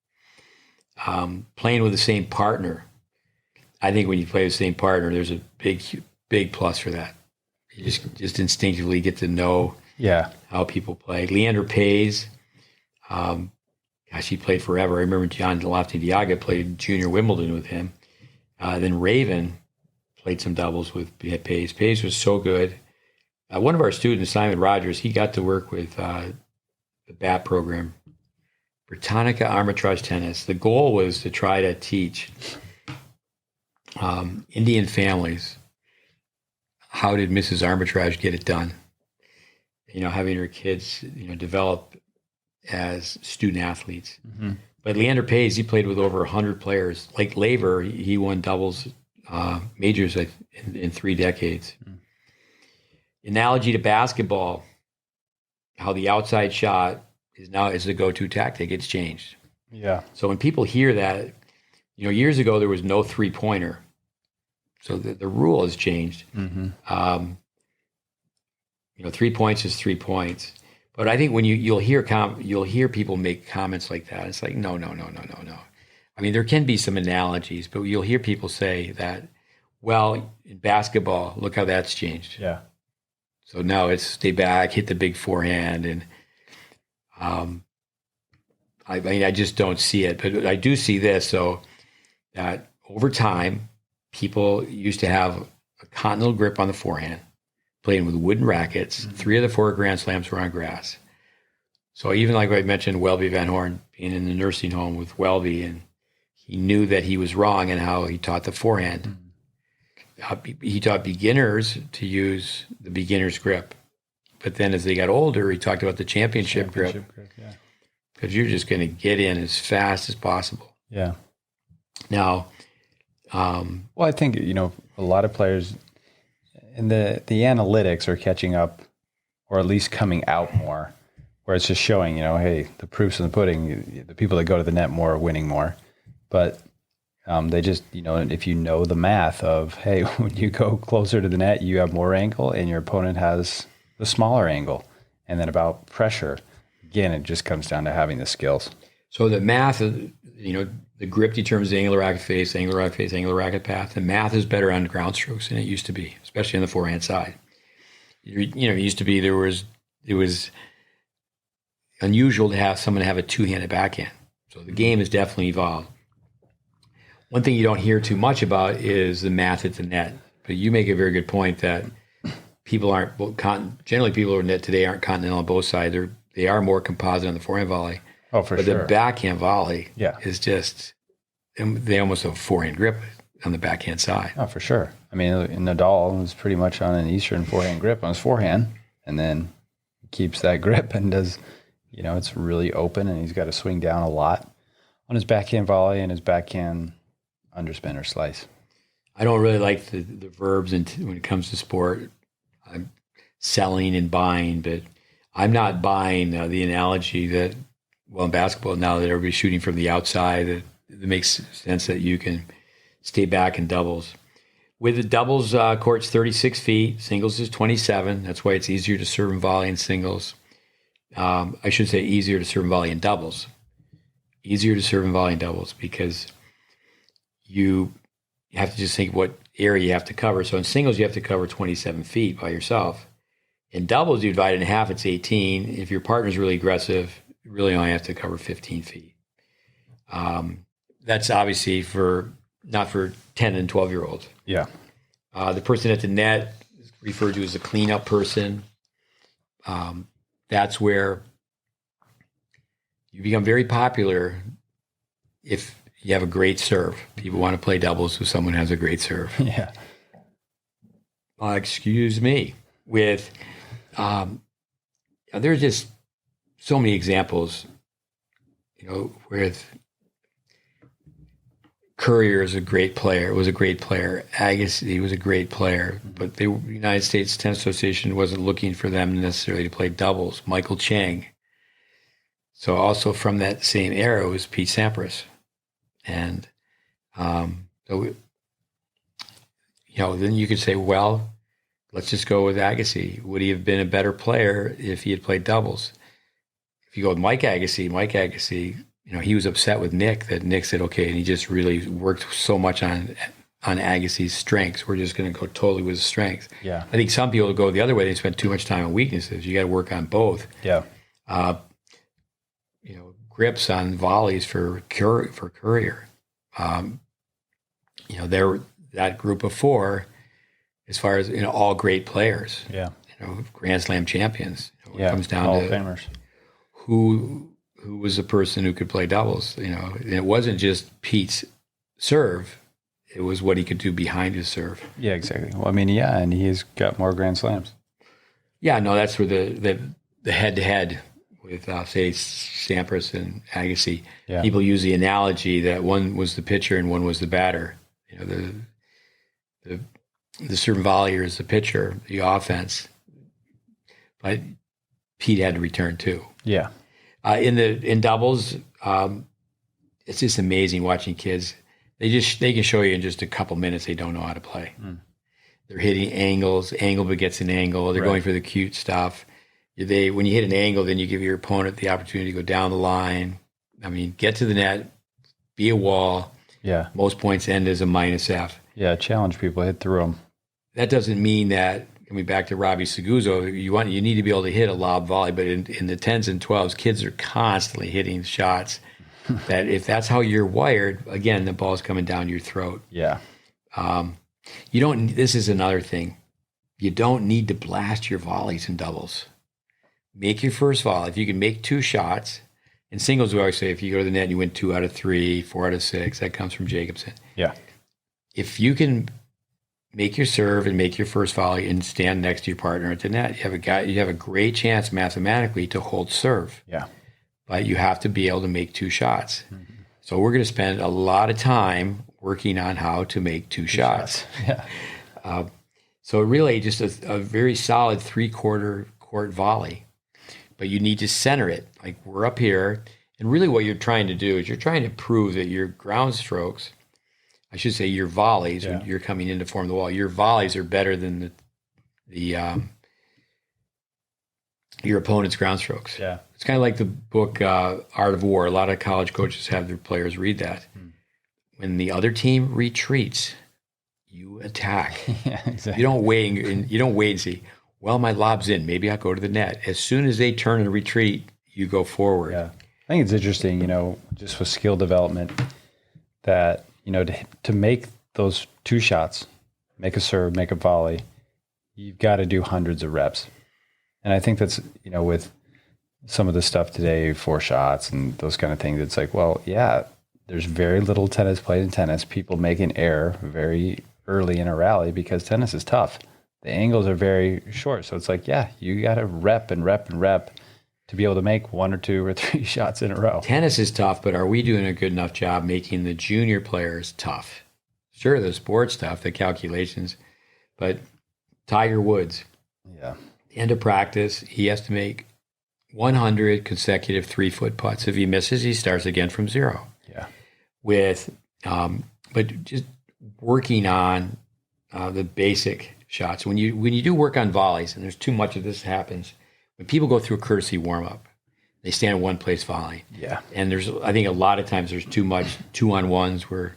Playing with the same partner. I think when you play with the same partner, there's a big plus for that. You just instinctively get to know how people play. Leander Paes, gosh, he played forever. I remember John-Lafnie Diaga played junior Wimbledon with him. Then Raven played some doubles with Pace. Pace was so good. One of our students, Simon Rogers, he got to work with the BAT program, Britannica Arbitrage Tennis. The goal was to try to teach Indian families how did Mrs. Arbitrage get it done. Having her kids, develop as student athletes. Mm-hmm. But Leander Paes, he played with over 100 players. Like Laver, he won doubles majors in 3 decades. Mm. Analogy to basketball, how the outside shot is the go-to tactic. It's changed. Yeah. So when people hear that, years ago there was no 3-pointer. So the rule has changed. Mm-hmm. 3 points is 3 points. But I think when you'll hear people make comments like that, it's like, no. I mean, there can be some analogies, but you'll hear people say that, well, in basketball, look how that's changed. Yeah. So now it's stay back, hit the big forehand, and I just don't see it. But I do see this, so that over time, people used to have a continental grip on the forehand, playing with wooden rackets. Mm-hmm. 3 of the 4 Grand Slams were on grass. So even like I mentioned, Welby Van Horn being in the nursing home with Welby, and he knew that he was wrong in how he taught the forehand. Mm-hmm. He taught beginners to use the beginner's grip. But then as they got older, he talked about the championship grip. Yeah. Because you're just going to get in as fast as possible. Yeah. Now, well, I think, a lot of players, and the analytics are catching up, or at least coming out more, where it's just showing, hey, the proof's in the pudding. The people that go to the net more are winning more. But they just, if you know the math of, hey, when you go closer to the net, you have more angle and your opponent has the smaller angle. And then about pressure, again, it just comes down to having the skills. So the math, the grip determines the angular racket face, angular racket path. The math is better on ground strokes than it used to be, especially on the forehand side. It used to be it was unusual to have someone have a 2-handed backhand. So the game has definitely evolved. One thing you don't hear too much about is the math at the net. But you make a very good point that people generally people who are net today aren't continental on both sides. They are more composite on the forehand volley. Oh, for sure. But the backhand volley is just, they almost have a forehand grip on the backhand side. Oh, for sure. I mean, Nadal was pretty much on an Eastern forehand grip on his forehand, and then keeps that grip and does, it's really open, and he's got to swing down a lot on his backhand volley and his backhand underspin or slice. I don't really like the verbs when it comes to sport. I'm selling and buying, but I'm not buying the analogy that, in basketball now that everybody's shooting from the outside, it makes sense that you can stay back in doubles. With the doubles, court's 36 feet, singles is 27. That's why it's easier to serve and volley in singles. I should say easier to serve and volley in doubles. Easier to serve and volley in doubles because you have to just think what area you have to cover. So in singles, you have to cover 27 feet by yourself. In doubles, you divide it in half, it's 18. If your partner's really aggressive, you really only have to cover 15 feet. That's obviously not for 10 and 12-year-olds. Yeah. The person at the net is referred to as a cleanup person. That's where you become very popular if you have a great serve. People want to play doubles with someone who has a great serve. Yeah. Excuse me. There's just so many examples, with Courier was a great player. Agassi was a great player, but the United States Tennis Association wasn't looking for them necessarily to play doubles. Michael Chang. So also from that same era was Pete Sampras. And then you could say, well, let's just go with Agassi. Would he have been a better player if he had played doubles? If you go with Mike Agassi, he was upset with Nick that Nick said, okay, and he just really worked so much on Agassi's strengths. We're just going to go totally with his strengths. Yeah. I think some people go the other way. They spend too much time on weaknesses. You got to work on both. Yeah. grips on volleys for Cayer. That group of four, as far as all great players. Yeah. Grand Slam champions. It comes down Hall to of Famers. Who was the person who could play doubles. And it wasn't just Pete's serve. It was what he could do behind his serve. Yeah, exactly. Well, and he's got more Grand Slams. Yeah, no, that's where the head-to-head with, say, Sampras and Agassi. Yeah. People use the analogy that one was the pitcher and one was the batter. The serve and volleyer is the pitcher, the offense. But Pete had to return too. Yeah. In doubles, it's just amazing watching kids. They can show you in just a couple minutes they don't know how to play. Mm. They're hitting angles, angle begets an angle. They're going for the cute stuff. When you hit an angle, then you give your opponent the opportunity to go down the line. Get to the net, be a wall. Yeah. Most points end as a -F. Yeah, challenge people, hit through them. That doesn't mean that, coming back to Robbie Saguzzo, you need to be able to hit a lob volley, but in the 10s and 12s, kids are constantly hitting shots that if that's how you're wired, again, the ball's coming down your throat. Yeah. This is another thing. You don't need to blast your volleys in doubles. Make your first volley. If you can make 2 shots, in singles, we always say if you go to the net and you win 2 out of 3, 4 out of 6, that comes from Jacobson. Yeah. If you can make your serve and make your first volley and stand next to your partner at the net, you have a great chance mathematically to hold serve. Yeah. But you have to be able to make 2 shots. Mm-hmm. So we're going to spend a lot of time working on how to make 2 shots. Yeah. So really just a very solid 3/4 court volley. But you need to center it. Like we're up here. And really what you're trying to do is you're trying to prove that your ground strokes, I should say your volleys, when you're coming in to form the wall, your volleys are better than your opponent's ground strokes. Yeah. It's kind of like the book Art of War. A lot of college coaches have their players read that. When the other team retreats, you attack. Yeah, exactly. You don't wait and see, well, my lob's in, maybe I'll go to the net. As soon as they turn and retreat, you go forward. Yeah. I think it's interesting, just with skill development that, to make those 2 shots, make a serve, make a volley, you've got to do hundreds of reps. And I think that's, with some of the stuff today, 4 shots and those kind of things, it's like, well, yeah, there's very little tennis played in tennis. People make an error very early in a rally because tennis is tough. The angles are very short. So it's like, yeah, you got to rep and rep and rep to be able to make 1 or 2 or 3 shots in a row. Tennis is tough, but are we doing a good enough job making the junior players tough? Sure, the sports stuff, the calculations, but Tiger Woods, end of practice, he has to make 100 consecutive 3-foot putts. If he misses, he starts again from 0. Yeah. But just working on the basic shots. When you do work on volleys, and there's too much of this happens, when people go through a courtesy warm-up, they stand in one place volley. Yeah. And I think a lot of times there's too much 2-on-1s where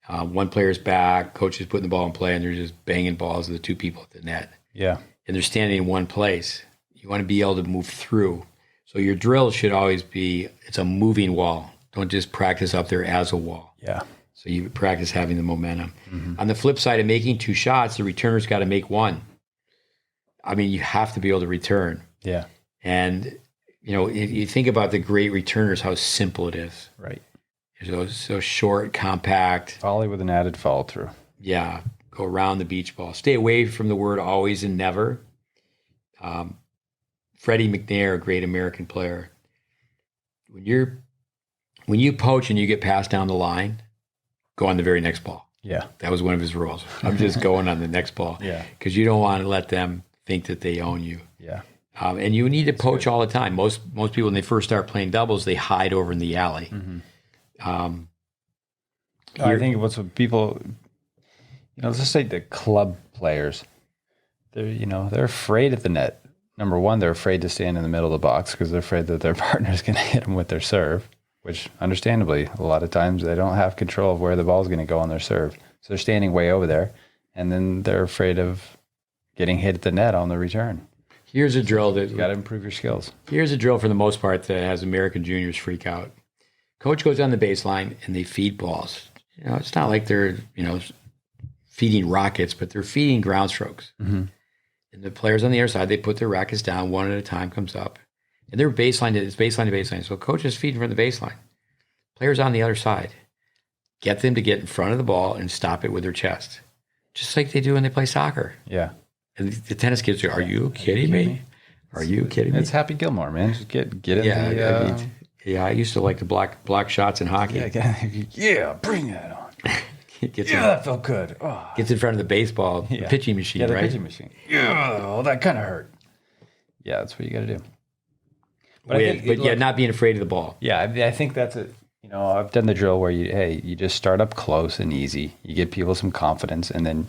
one player's back, coach is putting the ball in play, and they're just banging balls to the 2 people at the net. Yeah. And they're standing in one place. You want to be able to move through. So your drill should always be, it's a moving wall. Don't just practice up there as a wall. Yeah. So you practice having the momentum. Mm-hmm. On the flip side of making 2 shots, the returner's got to make 1. You have to be able to return. Yeah. And, you think about the great returners, how simple it is. Right. So short, compact. Volley with an added follow through. Yeah. Go around the beach ball. Stay away from the word always and never. Freddie McNair, a great American player. When you poach and you get passed down the line, go on the very next ball. Yeah. That was one of his rules. I'm just going on the next ball. Yeah. Because you don't want to let them think that they own you. Yeah. And you need to poach all the time. Most people, when they first start playing doubles, they hide over in the alley. Mm-hmm. I think what's what people, let's just say the club players, they're afraid at the net. Number one, they're afraid to stand in the middle of the box because they're afraid that their partner's going to hit them with their serve, which understandably, a lot of times they don't have control of where the ball's going to go on their serve. So they're standing way over there, and then they're afraid of getting hit at the net on the return. Here's a drill that You got to improve your skills. Here's a drill for the most part that has American juniors freak out. Coach goes on the baseline and they feed balls. It's not like they're, feeding rockets, but they're feeding ground strokes. Mm-hmm. And the players on the other side, they put their rackets down one at a time, comes up. And they're baseline to baseline. So coach is feeding from the baseline. Players on the other side, get them to get in front of the ball and stop it with their chest. Just like they do when they play soccer. Yeah. And the tennis kids are you kidding me? Are you kidding me? It's Happy Gilmore, man. Just get in I used to like the block shots in hockey. Yeah, bring that on. That felt good. Oh. Gets in front of the baseball pitching machine, the right? pitching machine. Yeah, that kind of hurt. Yeah, that's what you got to do. But not being afraid of the ball. Yeah, I think that's it. I've done the drill where you just start up close and easy. You give people some confidence, and then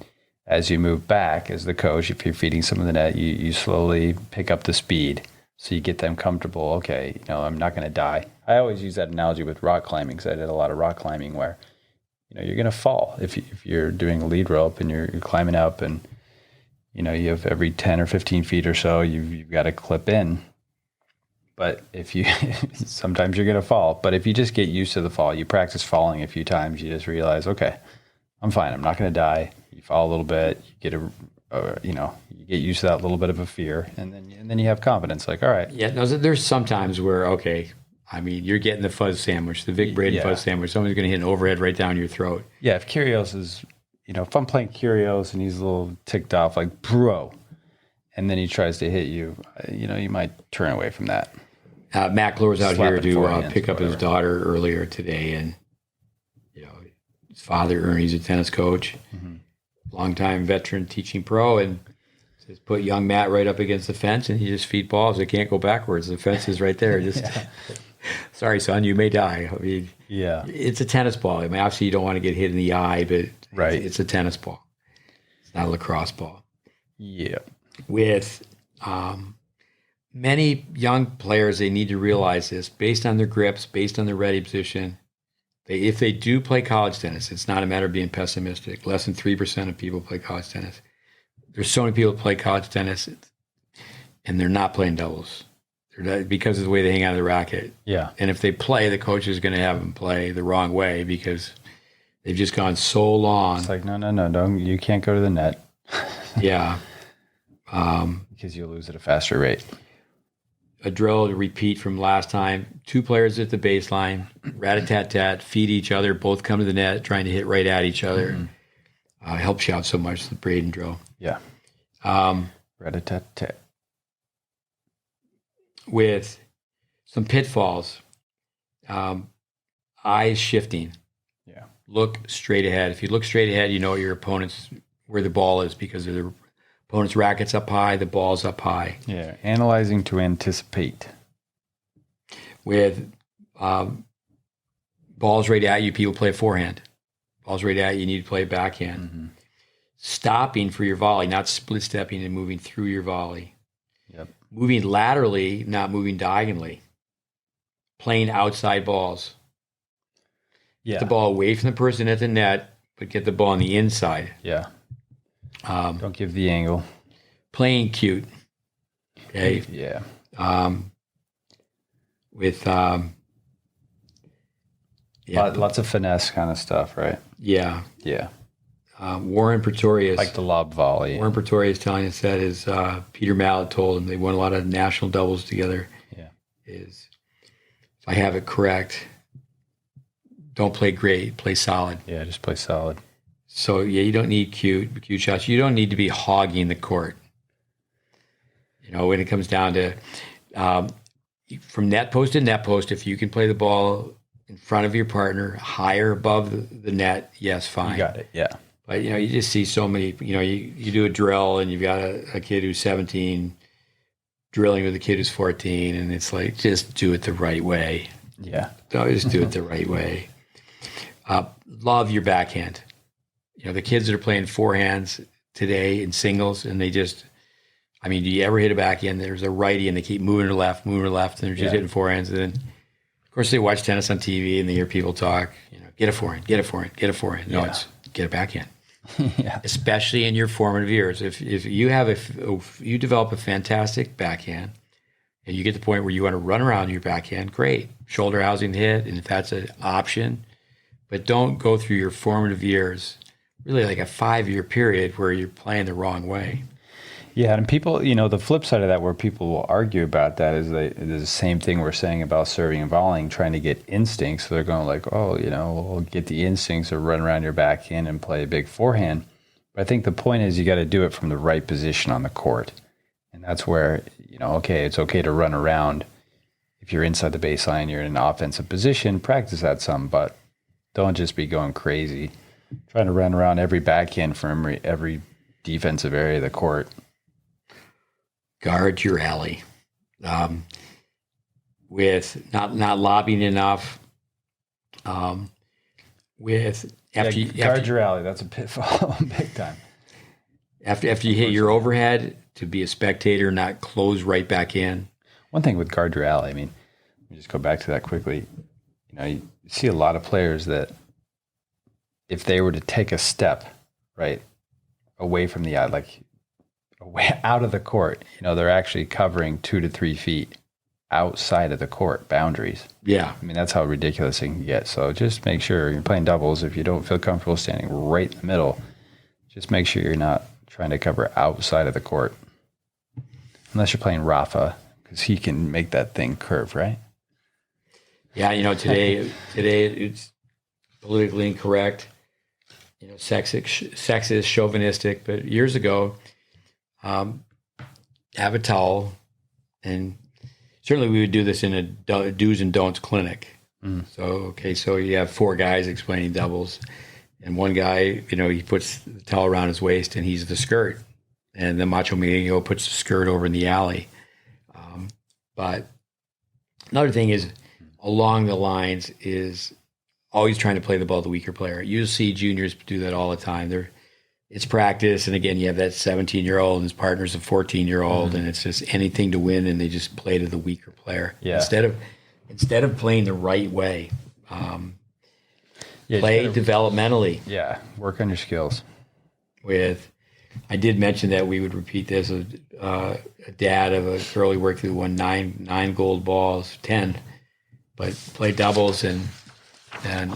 as you move back as the coach, if you're feeding some of the net, you slowly pick up the speed. So you get them comfortable. Okay, I'm not going to die. I always use that analogy with rock climbing because I did a lot of rock climbing where, you're going to fall if you're doing a lead rope and you're climbing up and, you have every 10 or 15 feet or so, you've got to clip in. But sometimes you're going to fall. But if you just get used to the fall, you practice falling a few times, you just realize, okay, I'm fine. I'm not going to die. You fall a little bit, you get you get used to that little bit of a fear, and then you have confidence. Like, all right. Yeah, no, there's some times where, you're getting the fuzz sandwich, the Vic Braden fuzz sandwich. Someone's going to hit an overhead right down your throat. Yeah, if Kyrgios is, if I'm playing Kyrgios and he's a little ticked off, like, bro, and then he tries to hit you, you might turn away from that. Matt Glore out here to pick up his daughter earlier today, and, his father, Ernie's a tennis coach, longtime veteran teaching pro, and says, put young Matt right up against the fence, and he just feed balls. They can't go backwards. The fence is right there. Just, sorry, son, you may die. It's a tennis ball. Obviously, you don't want to get hit in the eye, but it's a tennis ball. It's not a lacrosse ball. Yeah. With many young players, they need to realize this based on their grips, based on their ready position. If they do play college tennis, it's not a matter of being pessimistic. Less than 3% of people play college tennis. There's so many people that play college tennis, and they're not playing doubles. They're not, because of the way they hang out of the racket. Yeah. And if they play, the coach is going to have them play the wrong way because they've just gone so long. It's like, no, don't. You can't go to the net. Yeah. Because you'll lose at a faster rate. A drill to repeat from last time. 2 players at the baseline, rat-a-tat-tat, feed each other, both come to the net, trying to hit right at each other. Helps you out so much, the Braden drill. Yeah. Rat-a-tat-tat. With some pitfalls, eyes shifting. Yeah. Look straight ahead. If you look straight ahead, you know your opponent's, where the ball is because of the opponent's racket's up high, the ball's up high. Yeah, analyzing to anticipate. With balls right at you, people play forehand. Balls right at you, you need to play backhand. Stopping for your volley, not split stepping and moving through your volley. Yep. Moving laterally, not moving diagonally. Playing outside balls. Yeah. Get the ball away from the person at the net, but get the ball on the inside. Yeah. Don't give the angle. Playing cute. Okay. Yeah. Lots of finesse kind of stuff, right? Yeah. Yeah. Warren Pretorius. Like the lob volley. Warren Pretorius telling us that is Peter Mallet told him they won a lot of national doubles together. Yeah. Is if I have it correct, don't play great, play solid. Yeah, just play solid. So, you don't need cute shots. You don't need to be hogging the court. When it comes down to from net post to net post, if you can play the ball in front of your partner, higher above the net, yes, fine. You got it, yeah. But, you just see so many, you do a drill and you've got a kid who's 17 drilling with a kid who's 14, and it's like, just do it the right way. Yeah. No, just do it the right way. Love your backhand. The kids that are playing forehands today in singles, and they just, do you ever hit a backhand? There's a righty, and they keep moving to the left, and they're just hitting forehands. And then, of course, they watch tennis on TV, and they hear people talk, get a forehand. No, it's get a backhand. Yeah. especially in your formative years. If you develop a fantastic backhand and you get to the point where you want to run around your backhand, great. Shoulder housing hit, and if that's an option, but don't go through your formative years, really like a 5-year period where you're playing the wrong way. Yeah, and people, the flip side of that where people will argue about that is the same thing we're saying about serving and volleying, trying to get instincts. So they're going like, we'll get the instincts or run around your backhand and play a big forehand. But I think the point is you got to do it from the right position on the court. And that's where, it's okay to run around. If you're inside the baseline, you're in an offensive position, practice that some, but don't just be going crazy, trying to run around every backhand from every defensive area of the court. Guard your alley with not lobbing enough. Guard your alley. That's a pitfall, big time. After you hit your overhead, to be a spectator, not close right back in. One thing with guard your alley, let me just go back to that quickly. You see a lot of players that if they were to take a step right away from the eye, like away out of the court, they're actually covering 2 to 3 feet outside of the court boundaries. Yeah. That's how ridiculous it can get. So just make sure you're playing doubles. If you don't feel comfortable standing right in the middle, just make sure you're not trying to cover outside of the court. Unless you're playing Rafa, because he can make that thing curve, right? Yeah, today it's politically incorrect, sexist, chauvinistic. But years ago, have a towel, and certainly we would do this in a do's and don'ts clinic. So you have 4 guys explaining doubles, and one guy, he puts the towel around his waist, and he's the skirt, and the Macho Man puts the skirt over in the alley. But another thing is, along the lines is always trying to play the ball to the weaker player. You'll see juniors do that all the time. It's practice, and again, you have that 17-year-old and his partner's a 14-year-old, and it's just anything to win, and they just play to the weaker player instead of playing the right way. Play developmentally. Yeah, work on your skills. I did mention that we would repeat this. A dad of a girl he worked with won 9 gold balls, 10, but played doubles, and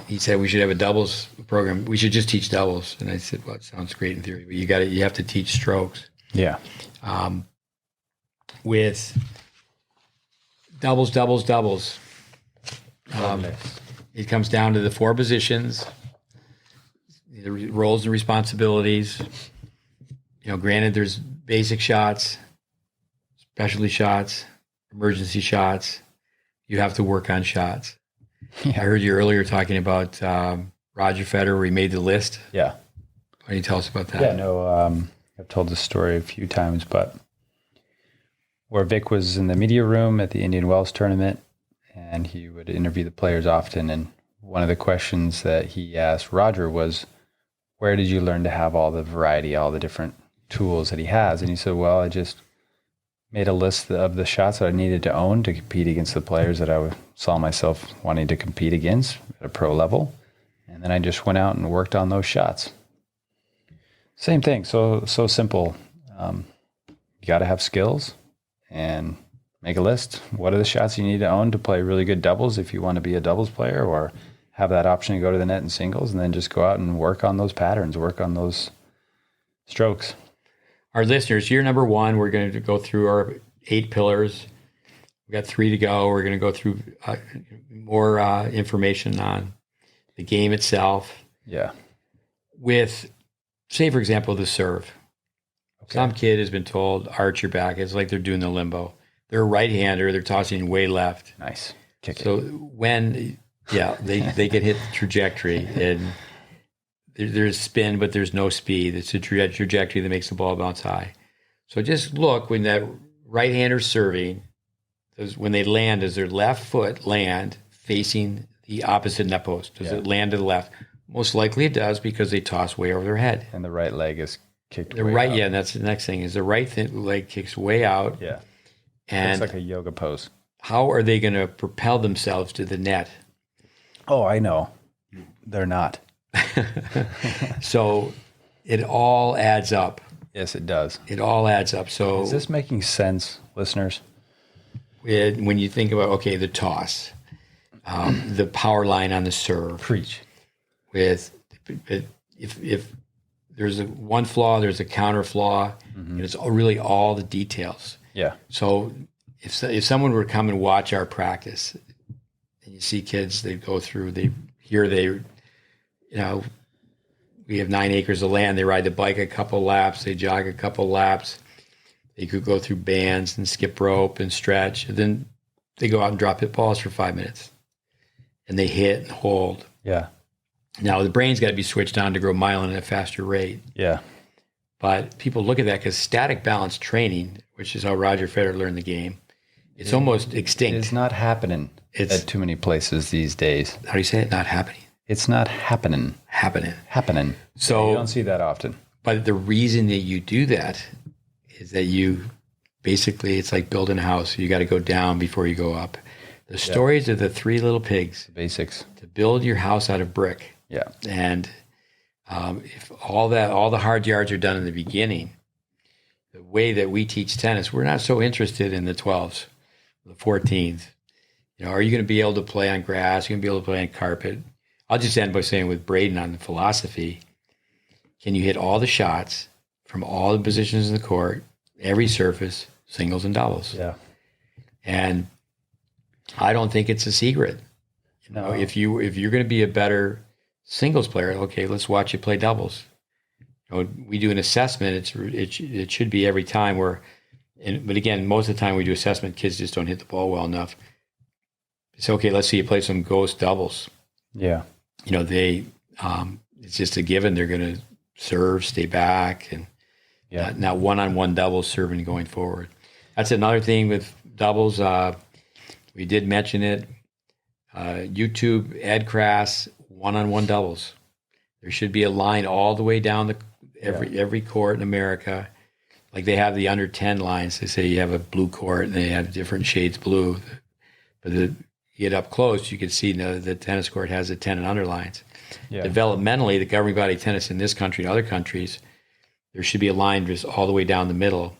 he said we should have a doubles program. We should just teach doubles. And I said, well, it sounds great in theory, but you have to teach strokes. Yeah. With doubles. It comes down to the 4 positions, the roles and responsibilities. Granted, there's basic shots, specialty shots, emergency shots. You have to work on shots. Yeah. I heard you earlier talking about Roger Federer, where he made the list. Yeah. Why don't you tell us about that? Yeah, no, I've told this story a few times, but where Vic was in the media room at the Indian Wells tournament, and he would interview the players often, and one of the questions that he asked Roger was, where did you learn to have all the variety, all the different tools that he has? And he said, well, I just made a list of the shots that I needed to own to compete against the players that I saw myself wanting to compete against at a pro level. And then I just went out and worked on those shots. Same thing. So simple. You got to have skills and make a list. What are the shots you need to own to play really good doubles if you want to be a doubles player, or have that option to go to the net in singles, and then just go out and work on those patterns, work on those strokes. Our listeners, year number 1, we're going to go through our 8 pillars. We've got 3 to go. We're going to go through more information on the game itself. Yeah. With, say, for example, the serve. Okay. Some kid has been told, arch your back. It's like they're doing the limbo. They're a right-hander. They're tossing way left. Nice. Kick so it. When, they can hit the trajectory, and there's spin, but there's no speed. It's a trajectory that makes the ball bounce high. So just look when that right-hander's serving, when they land, does their left foot land facing the opposite net post? Does it land to the left? Most likely it does, because they toss way over their head. And the right leg is kicked way out. Yeah, and that's the next thing, is the right leg kicks way out. Yeah. And it's like a yoga pose. How are they going to propel themselves to the net? Oh, I know. They're not. So It all adds up. Yes, it does. It all adds up. So Is this making sense, listeners? when you think about, okay, the toss, the power line on the serve, Preach. with if there's one flaw, there's a counter flaw, and it's really all the details. Yeah. So if someone were to come and watch our practice, and you see kids, they go through, we have 9 acres of land. They ride the bike a couple laps, they jog a couple laps. They could go through bands and skip rope and stretch. And then they go out and drop hit balls for 5 minutes. And they hit and hold. Yeah. Now, the brain's got to be switched on to grow myelin at a faster rate. Yeah. But people look at that because static balance training, which is how Roger Federer learned the game, it's almost extinct. It's not happening at too many places these days. How do you say it? Not happening. It's not happening. Happening. So you don't see that often. But the reason that you do that is that you basically, it's like building a house. You got to go down before you go up. The stories of the 3 little pigs. Basics. To build your house out of brick. Yeah. And if all the hard yards are done in the beginning, the way that we teach tennis, we're not so interested in the 12s, the 14s. Are you going to be able to play on grass? Are you going to be able to play on carpet? I'll just end by saying with Braden on the philosophy, can you hit all the shots from all the positions in the court, every surface, singles and doubles? Yeah. And I don't think it's a secret. No. If you're going to be a better singles player, okay, let's watch you play doubles. We do an assessment. It should be every time but again, most of the time we do assessment, kids just don't hit the ball well enough. It's okay. Let's see you play some ghost doubles. Yeah. It's just a given. They're going to serve, stay back, and not one-on-one doubles serving going forward. That's another thing with doubles. We did mention it. YouTube, Ed Crass, one-on-one doubles. There should be a line all the way down every court in America. Like they have the under 10 lines. They say you have a blue court and they have different shades blue. But you get up close, you can see the tennis court has the 10 and under lines. Yeah. Developmentally, the governing body of tennis in this country and other countries, there should be a line just all the way down the middle,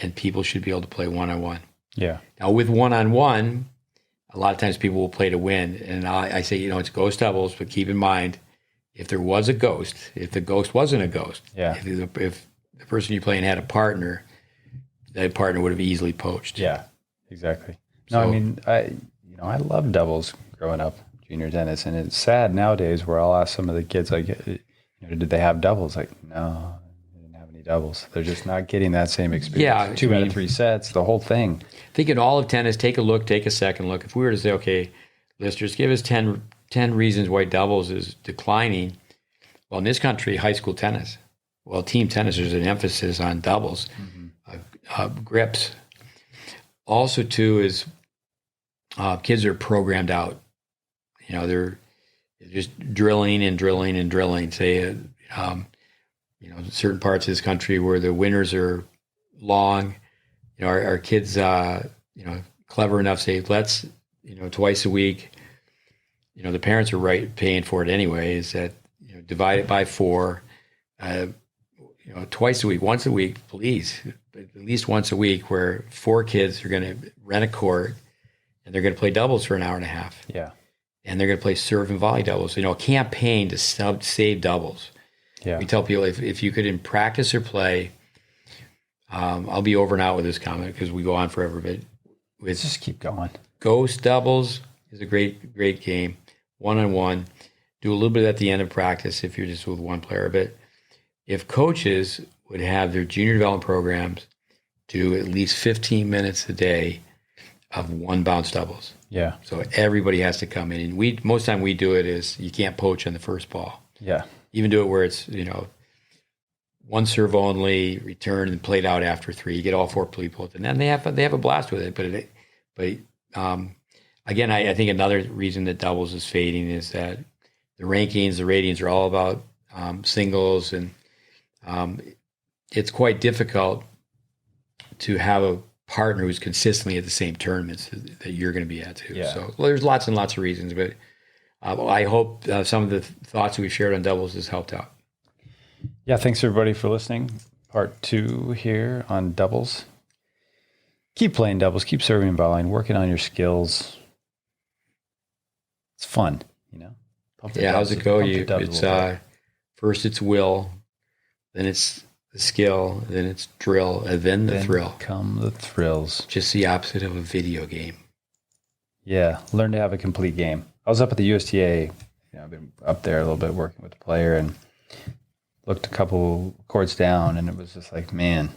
and people should be able to play one-on-one. Yeah. Now, with one-on-one, a lot of times people will play to win. And I say, it's ghost doubles, but keep in mind, if there was a ghost, if the ghost wasn't a ghost, if the person you're playing had a partner, that partner would have easily poached. Yeah, exactly. No, I love doubles growing up, junior tennis, and it's sad nowadays where I'll ask some of the kids, like, did they have doubles? Like, no, they didn't have any doubles. They're just not getting that same experience. Yeah, 2 out of 3 sets, the whole thing. I think in all of tennis, take a second look. If we were to say, okay, listeners, give us 10 reasons why doubles is declining. Well, in this country, high school tennis. Well, team tennis, there's an emphasis on doubles, grips. Also, too, is kids are programmed out. They're just drilling and drilling and drilling. Say, certain parts of this country where the winters are long. Our kids, clever enough say, let's, twice a week. The parents are paying for it anyway. Is that divide it by 4. Twice a week, once a week, please, at least once a week, where 4 kids are going to rent a court and they're going to play doubles for an hour and a half. Yeah. And they're going to play serve and volley doubles. A campaign to save doubles. Yeah. We tell people if you could in practice or play, I'll be over and out with this comment because we go on forever, but let's just keep going. Ghost doubles is a great game. One-on-one. Do a little bit at the end of practice if you're just with one player. But if coaches would have their junior development programs do at least 15 minutes a day of one bounce doubles. Yeah. So everybody has to come in. And most time we do it is you can't poach on the first ball. Yeah. Even do it where it's, one serve only, return and played out after 3. You get all 4 people. And then they have a blast with it. But again, I think another reason that doubles is fading is that the rankings, the ratings are all about singles, and it's quite difficult to have a partner who's consistently at the same tournaments that you're going to be at too. Yeah. So there's lots and lots of reasons, but I hope some of the thoughts we've shared on doubles has helped out. Yeah, thanks everybody for listening. Part 2 here on doubles. Keep playing doubles, keep serving and volleying, working on your skills. It's fun, you know. How's it go? It's first it's will, then it's the skill, then it's drill, and then the thrill. Come the thrills. Just the opposite of a video game. Yeah, learn to have a complete game. I was up at the USTA. I've been up there a little bit working with the player and looked a couple courts down, and it was just like, man,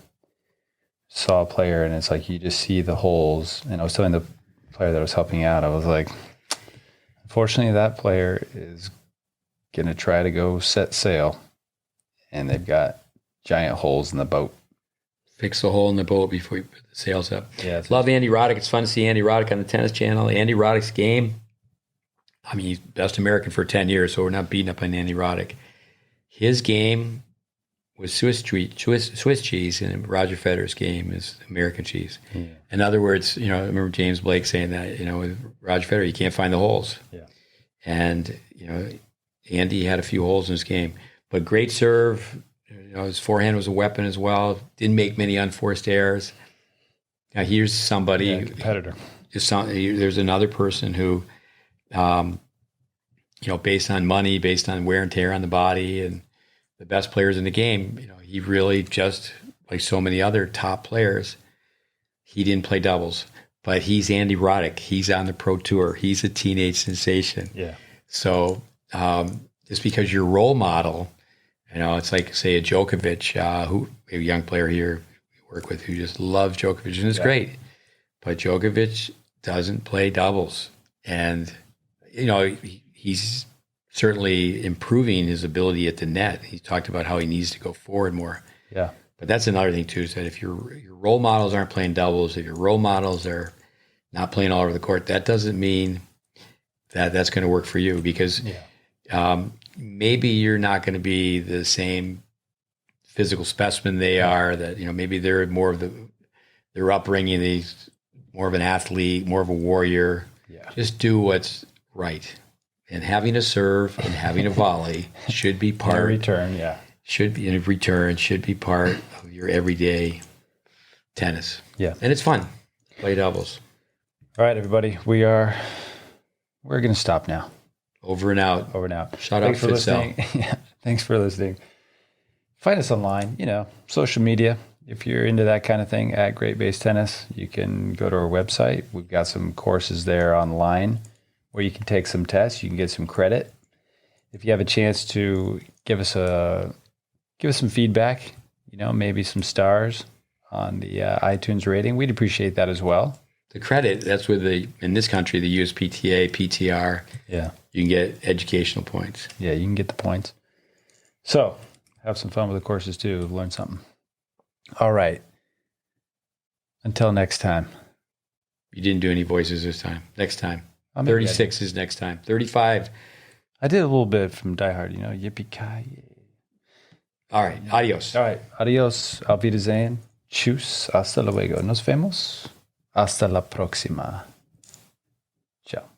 saw a player, and it's like you just see the holes. And I was telling the player that I was helping out, I was like, unfortunately, that player is going to try to go set sail, and they've got giant holes in the boat. Fix the hole in the boat before you put the sails up. Yeah, love Andy Roddick. It's fun to see Andy Roddick on the tennis channel. Andy Roddick's game, I mean, he's best American for 10 years, so we're not beating up on Andy Roddick. His game was Swiss cheese, and Roger Federer's game is American cheese. Yeah. In other words, I remember James Blake saying that, with Roger Federer, you can't find the holes. Yeah. And, Andy had a few holes in his game. But great serve. His forehand was a weapon as well. Didn't make many unforced errors. Now, here's somebody. Competitor. There's another person who, based on money, based on wear and tear on the body, and the best players in the game, he really just, like so many other top players, he didn't play doubles. But he's Andy Roddick. He's on the Pro Tour. He's a teenage sensation. Yeah. So just because your role model, it's like, say, a Djokovic, a young player here we work with who just loves Djokovic, and it's great. But Djokovic doesn't play doubles. And, he's certainly improving his ability at the net. He talked about how he needs to go forward more. Yeah. But that's another thing, too, is that if your role models aren't playing doubles, if your role models are not playing all over the court, that doesn't mean that that's going to work for you, because maybe you're not going to be the same physical specimen they are, that, maybe they're more of their upbringing, is more of an athlete, more of a warrior. Yeah. Just do what's right. And having a serve and having a volley should be part. In a return, yeah. Should be part of your everyday tennis. Yeah. And it's fun. Play doubles. All right, everybody. We're going to stop now. Over and out. Shut up, Fitzell. Yeah. Thanks for listening. Find us online, social media. If you're into that kind of thing, at GreatBase Tennis, you can go to our website. We've got some courses there online where you can take some tests. You can get some credit. If you have a chance to give us some feedback, maybe some stars on the iTunes rating, we'd appreciate that as well. The credit, that's with in this country, the USPTA, PTR. Yeah. You can get educational points. Yeah, you can get the points. So have some fun with the courses too. Learn something. All right. Until next time. You didn't do any voices this time. Next time. 36 is next time. 35. I did a little bit from Die Hard, yippee-ki-yay. All right. Adios. All right. Adios. Auf Wiedersehen. Tschüss. Hasta luego. Nos vemos. Hasta la próxima. Ciao.